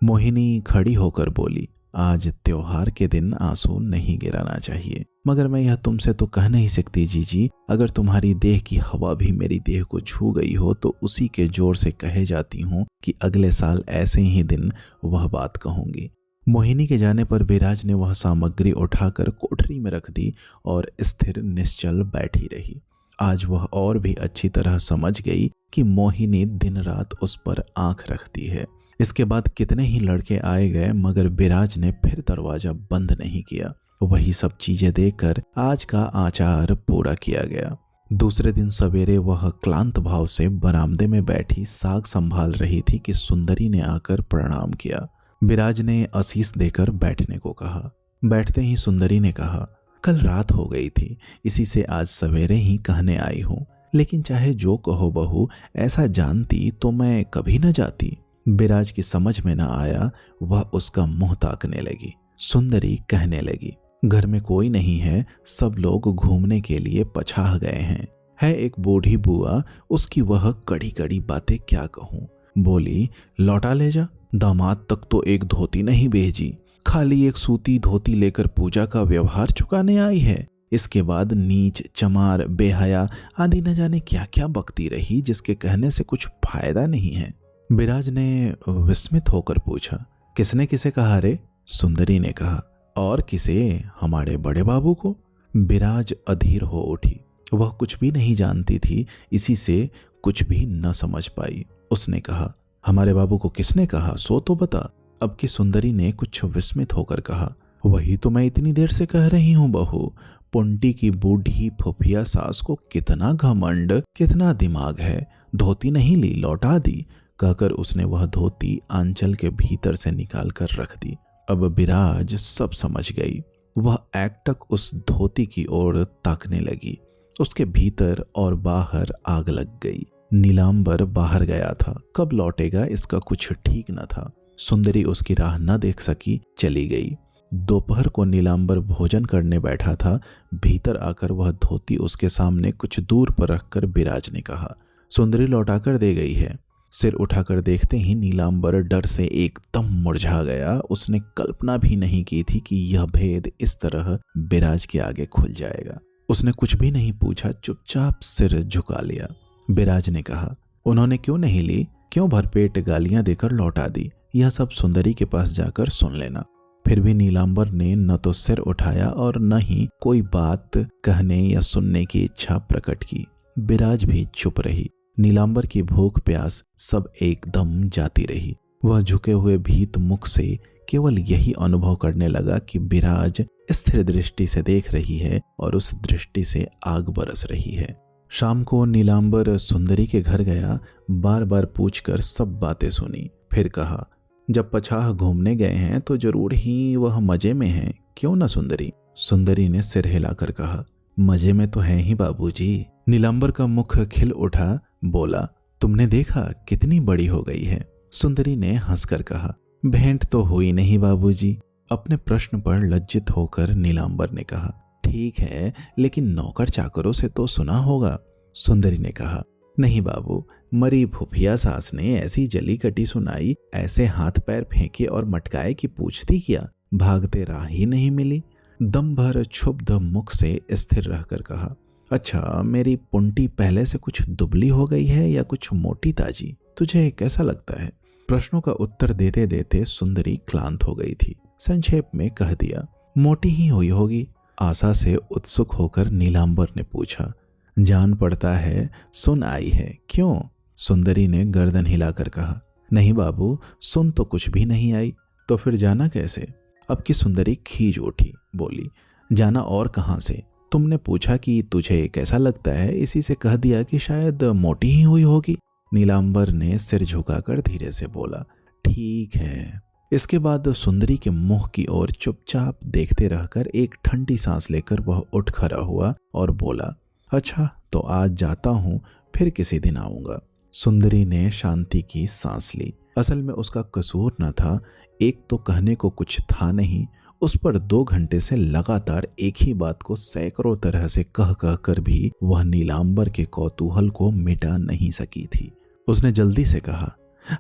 मोहिनी खड़ी होकर बोली, आज त्योहार के दिन आंसू नहीं गिराना चाहिए, मगर मैं यह तुमसे तो कह नहीं सकती जीजी। अगर तुम्हारी देह की हवा भी मेरी देह को छू गई हो तो उसी के जोर से कहे जाती हूँ कि अगले साल ऐसे ही दिन वह बात कहूंगी। मोहिनी के जाने पर बिराज ने वह सामग्री उठाकर कोठरी में रख दी और स्थिर निश्चल बैठी रही। आज वह और भी अच्छी तरह समझ गई कि मोहिनी दिन रात उस पर आंख रखती है। इसके बाद कितने ही लड़के आए गए, मगर बिराज ने फिर दरवाजा बंद नहीं किया। वही सब चीजें देखकर आज का आचार पूरा किया गया। दूसरे दिन सवेरे वह क्लांत भाव से बरामदे में बैठी साग संभाल रही थी कि सुंदरी ने आकर प्रणाम किया। बिराज ने आशीष देकर बैठने को कहा। बैठते ही सुंदरी ने कहा, कल रात हो गई थी, इसी से आज सवेरे ही कहने आई हूँ, लेकिन चाहे जो कहो बहू, ऐसा जानती तो मैं कभी न जाती। बिराज की समझ में न आया। वह उसका मुंह ताकने लगी। सुंदरी कहने लगी, घर में कोई नहीं है, सब लोग घूमने के लिए पछाह गए हैं। है एक बूढ़ी बुआ, उसकी वह कड़ी कड़ी बातें क्या कहूँ। बोली, लौटा ले जा। दामाद तक तो एक धोती नहीं भेजी, खाली एक सूती धोती लेकर पूजा का व्यवहार चुकाने आई है। इसके बाद नीच, चमार, बेहया आदि न जाने क्या क्या बकती रही, जिसके कहने से कुछ फायदा नहीं है। बिराज ने विस्मित होकर पूछा, किसने किसे कहा रे? सुंदरी ने कहा, और किसे? हमारे बड़े बाबू को। बिराज अधीर हो उठी। वह कुछ भी नहीं जानती थी, इसी से कुछ भी न समझ पाई। उसने कहा, हमारे बाबू को किसने कहा, सो तो बता। अब की सुंदरी ने कुछ विस्मित होकर कहा, वही तो मैं इतनी देर से कह रही हूँ बहू। पुंटी की बूढ़ी फुफिया सास को कितना घमंड, कितना दिमाग है, धोती नहीं ली, लौटा दी। कहकर उसने वह धोती आंचल के भीतर से निकाल कर रख दी। अब बिराज सब समझ गई। वह एकटक उस धोती की ओर ताकने लगी। उसके भीतर और बाहर आग लग गई। नीलांबर बाहर गया था, कब लौटेगा इसका कुछ ठीक न था। सुंदरी उसकी राह न देख सकी, चली गई। दोपहर को नीलांबर भोजन करने बैठा था। भीतर आकर वह धोती उसके सामने कुछ दूर पर रखकर बिराज ने कहा, सुंदरी लौटाकर दे गई है। सिर उठाकर देखते ही नीलांबर डर से एकदम मुरझा गया। उसने कल्पना भी नहीं की थी कि यह भेद इस तरह बिराज के आगे खुल जाएगा। उसने कुछ भी नहीं पूछा, चुपचाप सिर झुका लिया। बिराज ने कहा, उन्होंने क्यों नहीं ली, क्यों भरपेट गालियां देकर लौटा दी, यह सब सुंदरी के पास जाकर सुन लेना। फिर भी नीलांबर ने न तो सिर उठाया और न ही कोई बात कहने या सुनने की इच्छा प्रकट की। बिराज भी चुप रही। नीलांबर की भूख प्यास सब एकदम जाती रही। वह झुके हुए भीत मुख से केवल यही अनुभव करने लगा कि बिराज स्थिर दृष्टि से देख रही है और उस दृष्टि से आग बरस रही है। शाम को नीलांबर सुंदरी के घर गया। बार बार पूछकर सब बातें सुनी। फिर कहा, जब पछाह घूमने गए हैं तो जरूर ही वह मजे में है, क्यों न सुंदरी? सुंदरी ने सिर हिलाकर कहा, मजे में तो है ही बाबूजी। नीलांबर का मुख खिल उठा, बोला, तुमने देखा कितनी बड़ी हो गई है? सुंदरी ने हंसकर कहा, भेंट तो हुई नहीं बाबूजी। अपने प्रश्न पर लज्जित होकर नीलांबर ने कहा, ठीक है, लेकिन नौकर चाकरों से तो सुना होगा। सुंदरी ने कहा, नहीं बाबू, मरी फुफिया सास ने ऐसी जली कटी सुनाई, ऐसे हाथ पैर फेंके और मटकाए कि पूछती क्या, भागते राह ही नहीं मिली। दम भर क्षुब्ध मुख से स्थिर रहकर कहा, अच्छा, मेरी पुंटी पहले से कुछ दुबली हो गई है या कुछ मोटी ताजी, तुझे कैसा लगता है? प्रश्नों का उत्तर देते देते सुंदरी क्लांत हो गई थी। संक्षेप में कह दिया, मोटी ही हुई होगी। आशा से उत्सुक होकर नीलांबर ने पूछा, जान पड़ता है सुन आई है, क्यों? सुंदरी ने गर्दन हिलाकर कहा, नहीं बाबू, सुन तो कुछ भी नहीं आई। तो फिर जाना कैसे? अब की सुंदरी खींच उठी, बोली, जाना और कहां से? तुमने पूछा कि तुझे कैसा लगता है, इसी से कह दिया कि शायद मोटी ही हुई होगी। नीलांबर ने सिर झुकाकर धीरे से बोला, ठीक है। इसके बाद सुंदरी के मुंह की ओर चुपचाप देखते रहकर एक ठंडी सांस लेकर वह उठ खड़ा हुआ और बोला, अच्छा, तो आज जाता हूँ, फिर किसी दिन आऊंगा। सुंदरी ने शांति की सांस ली। असल में उसका कसूर न था, एक तो कहने को कुछ था नहीं, उस पर 2 घंटे से लगातार एक ही बात को सैकड़ों तरह से कह कह कर भी वह नीलांबर के कौतूहल को मिटा नहीं सकी थी। उसने जल्दी से कहा,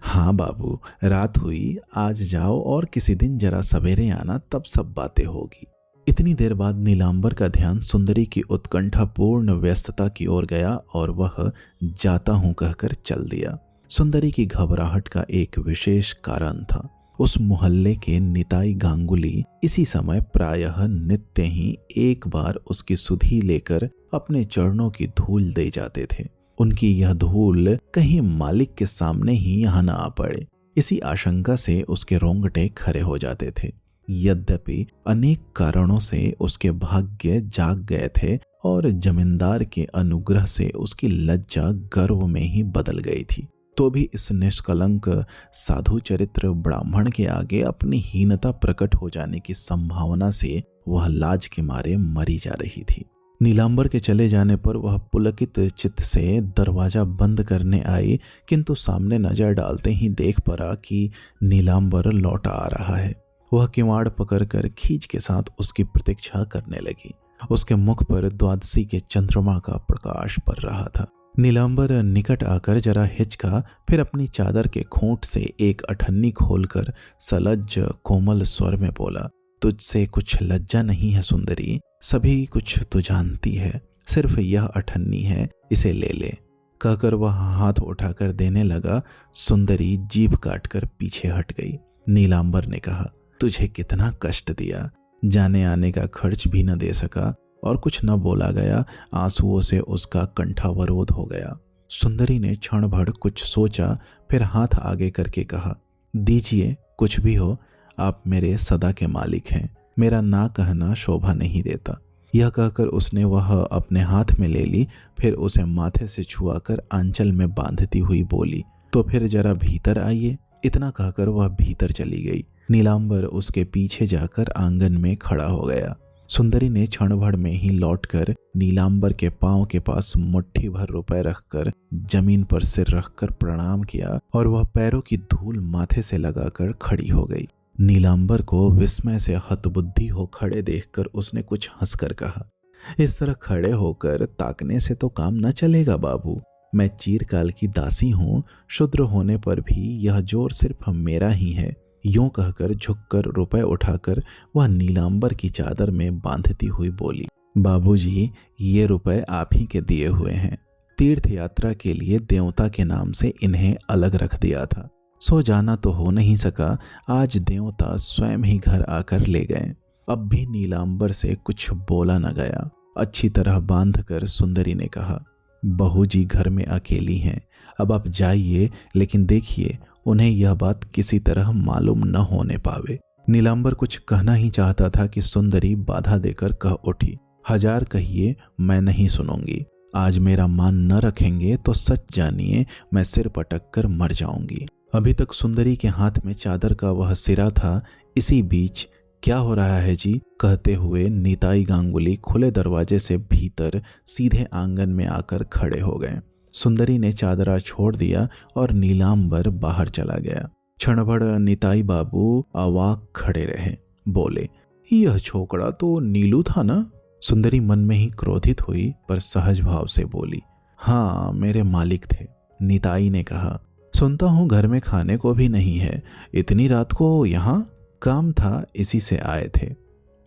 हाँ बाबू, रात हुई, आज जाओ और किसी दिन जरा सवेरे आना, तब सब बातें होगी। इतनी देर बाद नीलांबर का ध्यान सुंदरी की उत्कंठापूर्ण व्यस्तता की ओर गया और वह जाता हूं कहकर चल दिया। सुंदरी की घबराहट का एक विशेष कारण था। उस मोहल्ले के निताई गांगुली इसी समय प्रायः नित्य ही एक बार उसकी सुधि लेकर अपने चरणों की धूल दे जाते थे। उनकी यह धूल कहीं मालिक के सामने ही यहाँ न आ पड़े, इसी आशंका से उसके रोंगटे खड़े हो जाते थे। यद्यपि अनेक कारणों से उसके भाग्य जाग गए थे और जमींदार के अनुग्रह से उसकी लज्जा गर्व में ही बदल गई थी, तो भी इस निष्कलंक साधु चरित्र ब्राह्मण के आगे अपनी हीनता प्रकट हो जाने की संभावना से वह लाज के मारे मरी जा रही थी। नीलांबर के चले जाने पर वह पुलकित चित्त से दरवाजा बंद करने आई, किंतु सामने नजर डालते ही देख पड़ा कि नीलांबर लौटा आ रहा है। वह किवाड़ पकड़कर खींच के साथ उसकी प्रतीक्षा करने लगी। उसके मुख पर द्वादशी के चंद्रमा का प्रकाश पड़ रहा था। नीलांबर निकट आकर जरा हिचका, फिर अपनी चादर के खोंट से एक अठन्नी खोलकर सलज्ज कोमल स्वर में बोला, तुझसे कुछ लज्जा नहीं है सुंदरी, सभी कुछ तू जानती है, सिर्फ यह अठन्नी है, इसे ले ले। कहकर वह हाथ उठाकर देने लगा। सुंदरी जीभ काटकर पीछे हट गई। नीलांबर ने कहा, तुझे कितना कष्ट दिया, जाने आने का खर्च भी न दे सका और कुछ न बोला गया। आंसुओं से उसका कंठावरोध हो गया। सुंदरी ने क्षण भर कुछ सोचा, फिर हाथ आगे करके कहा, दीजिए, कुछ भी हो, आप मेरे सदा के मालिक हैं, मेरा ना कहना शोभा नहीं देता। यह कहकर उसने वह अपने हाथ में ले ली, फिर उसे माथे से छुआकर आंचल में बांधती हुई बोली, तो फिर जरा भीतर आइए। इतना कहकर वह भीतर चली गई। नीलांबर उसके पीछे जाकर आंगन में खड़ा हो गया। सुंदरी ने क्षण भर में ही लौटकर नीलांबर के पांव के पास मुट्ठी भर रुपए रखकर जमीन पर सिर रखकर प्रणाम किया और वह पैरों की धूल माथे से लगाकर खड़ी हो गई। नीलांबर को विस्मय से हतबुद्धि हो खड़े देखकर उसने कुछ हंसकर कहा, इस तरह खड़े होकर ताकने से तो काम न चलेगा बाबू, मैं चीरकाल की दासी हूँ, शूद्र होने पर भी यह जोर सिर्फ मेरा ही है। यूं कहकर झुककर रुपए उठाकर वह नीलांबर की चादर में बांधती हुई बोली, बाबूजी, ये रुपए आप ही के दिए हुए हैं, तीर्थ यात्रा के लिए देवता के नाम से इन्हें अलग रख दिया था, सो जाना तो हो नहीं सका, आज देवता स्वयं ही घर आकर ले गए। अब भी नीलांबर से कुछ बोला न गया। अच्छी तरह बांधकर सुंदरी ने कहा, बहू जी घर में अकेली हैं, अब आप जाइए, लेकिन देखिए उन्हें यह बात किसी तरह मालूम न होने पावे। नीलांबर कुछ कहना ही चाहता था कि सुंदरी बाधा देकर कह उठी, हजार कहिए, मैं नहीं सुनूंगी, आज मेरा मान न रखेंगे तो सच जानिए मैं सिर पटक कर मर जाऊंगी। अभी तक सुंदरी के हाथ में चादर का वह सिरा था। इसी बीच, क्या हो रहा है जी, कहते हुए निताई गांगुली खुले दरवाजे से भीतर सीधे आंगन में आकर खड़े हो गए। सुंदरी ने चादरा छोड़ दिया और नीलांबर बाहर चला गया। क्षण भर निताई बाबू अवाक खड़े रहे। बोले, यह छोकरा तो नीलू था ना? सुंदरी मन में ही क्रोधित हुई, पर सहज भाव से बोली, हाँ, मेरे मालिक थे। निताई ने कहा, सुनता हूँ घर में खाने को भी नहीं है, इतनी रात को यहाँ? काम था, इसी से आए थे।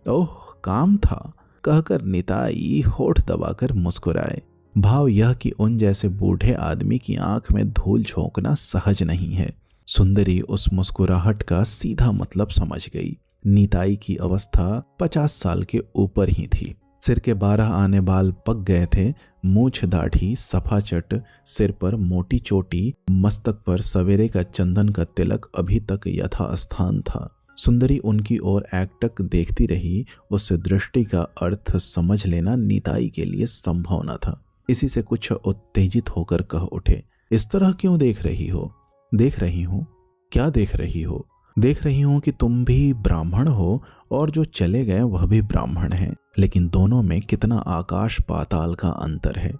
ओह, काम था, कहकर निताई होठ दबाकर मुस्कुराए। भाव यह कि उन जैसे बूढ़े आदमी की आंख में धूल झोंकना सहज नहीं है। सुंदरी उस मुस्कुराहट का सीधा मतलब समझ गई। निताई की अवस्था 50 साल के ऊपर ही थी। सिर के 12 आने बाल पक गए थे, मूछ दाढ़ी सफाचट, सिर पर मोटी चोटी, मस्तक पर सवेरे का चंदन का तिलक अभी तक यथास्थान था। सुंदरी उनकी ओर एकटक देखती रही। उस दृष्टि का अर्थ समझ लेना निताई के लिए संभव न था। इसी से कुछ उत्तेजित होकर कह उठे, इस तरह क्यों देख रही हो? देख रही हूँ? क्या देख रही हो? देख रही हूँ कि तुम भी ब्राह्मण हो और जो चले गए वह भी ब्राह्मण हैं, लेकिन दोनों में कितना आकाश पाताल का अंतर है।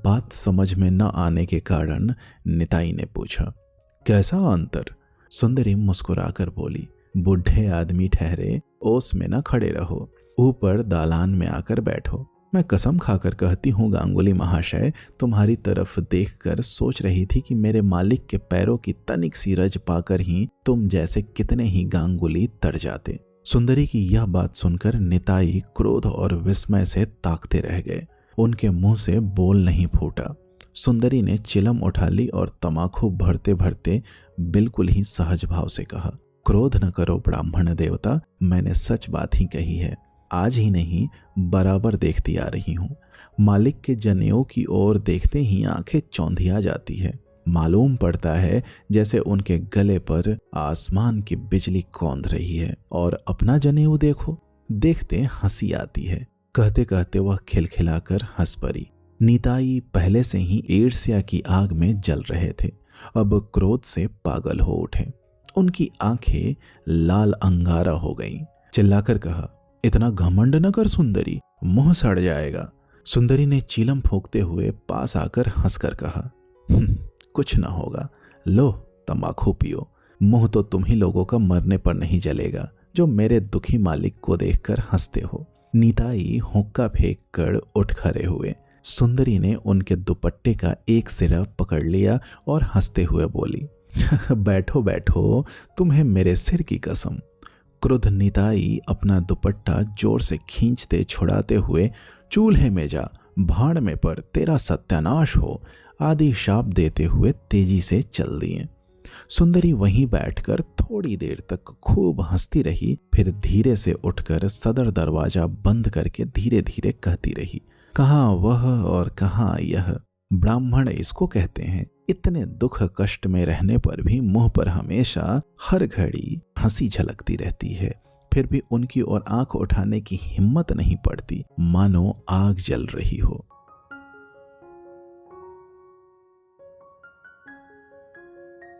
बात समझ में न आने के कारण निताई ने पूछा, कैसा अंतर? सुंदरी मुस्कुराकर बोली, बूढ़े आदमी ठहरे, ओस में न खड़े रहो, ऊपर दालान में आकर बैठो। मैं कसम खाकर कहती हूँ गांगुली महाशय, तुम्हारी तरफ देखकर सोच रही थी कि मेरे मालिक के पैरों की तनिक सी रज पाकर ही तुम जैसे कितने ही गांगुली तर जाते। सुंदरी की यह बात सुनकर निताई क्रोध और विस्मय से ताकते रह गए। उनके मुंह से बोल नहीं फूटा। सुंदरी ने चिलम उठा ली और तमाकू भरते भरते बिल्कुल ही सहज भाव से कहा, क्रोध न करो ब्राह्मण देवता, मैंने सच बात ही कही है। आज ही नहीं, बराबर देखती आ रही हूँ। मालिक के जनेऊ की ओर देखते ही आंखें चौंधिया जाती है। मालूम पड़ता है जैसे उनके गले पर आसमान की बिजली कौंध रही है। और अपना जनेऊ देखो, देखते हंसी आती है। कहते कहते वह खिलखिलाकर हंस पड़ी। निताई पहले से ही ईर्ष्या की आग में जल रहे थे, अब क्रोध से पागल हो उठे। उनकी आंखें लाल अंगारा हो गईं। चिल्लाकर कहा, इतना घमंड न कर सुंदरी, मुंह सड़ जाएगा। सुंदरी ने चीलम फूंकते हुए पास आकर हंसकर कहा, कुछ न होगा, लो तंबाकू पियो। मुंह तो तुम ही लोगों का मरने पर नहीं जलेगा, जो मेरे दुखी मालिक को देखकर हंसते हो। निताई हुक्का फेंक कर उठ खड़े हुए। सुंदरी ने उनके दुपट्टे का एक सिरा पकड़ लिया और हंसते हुए बोली, बैठो बैठो, तुम्हें मेरे सिर की कसम। क्रुद्ध निताई अपना दुपट्टा जोर से खींचते छुड़ाते हुए, चूल्हे में जा, भाड़ में पर, तेरा सत्यानाश हो, आदि शाप देते हुए तेजी से चल दिए। सुंदरी वहीं बैठकर थोड़ी देर तक खूब हंसती रही, फिर धीरे से उठकर सदर दरवाजा बंद करके धीरे धीरे कहती रही, कहाँ वह और कहाँ यह, ब्राह्मण इसको कहते हैं। इतने दुख कष्ट में रहने पर भी मुंह पर हमेशा हर घड़ी हंसी झलकती रहती है, फिर भी उनकी ओर आंख उठाने की हिम्मत नहीं पड़ती, मानो आग जल रही हो।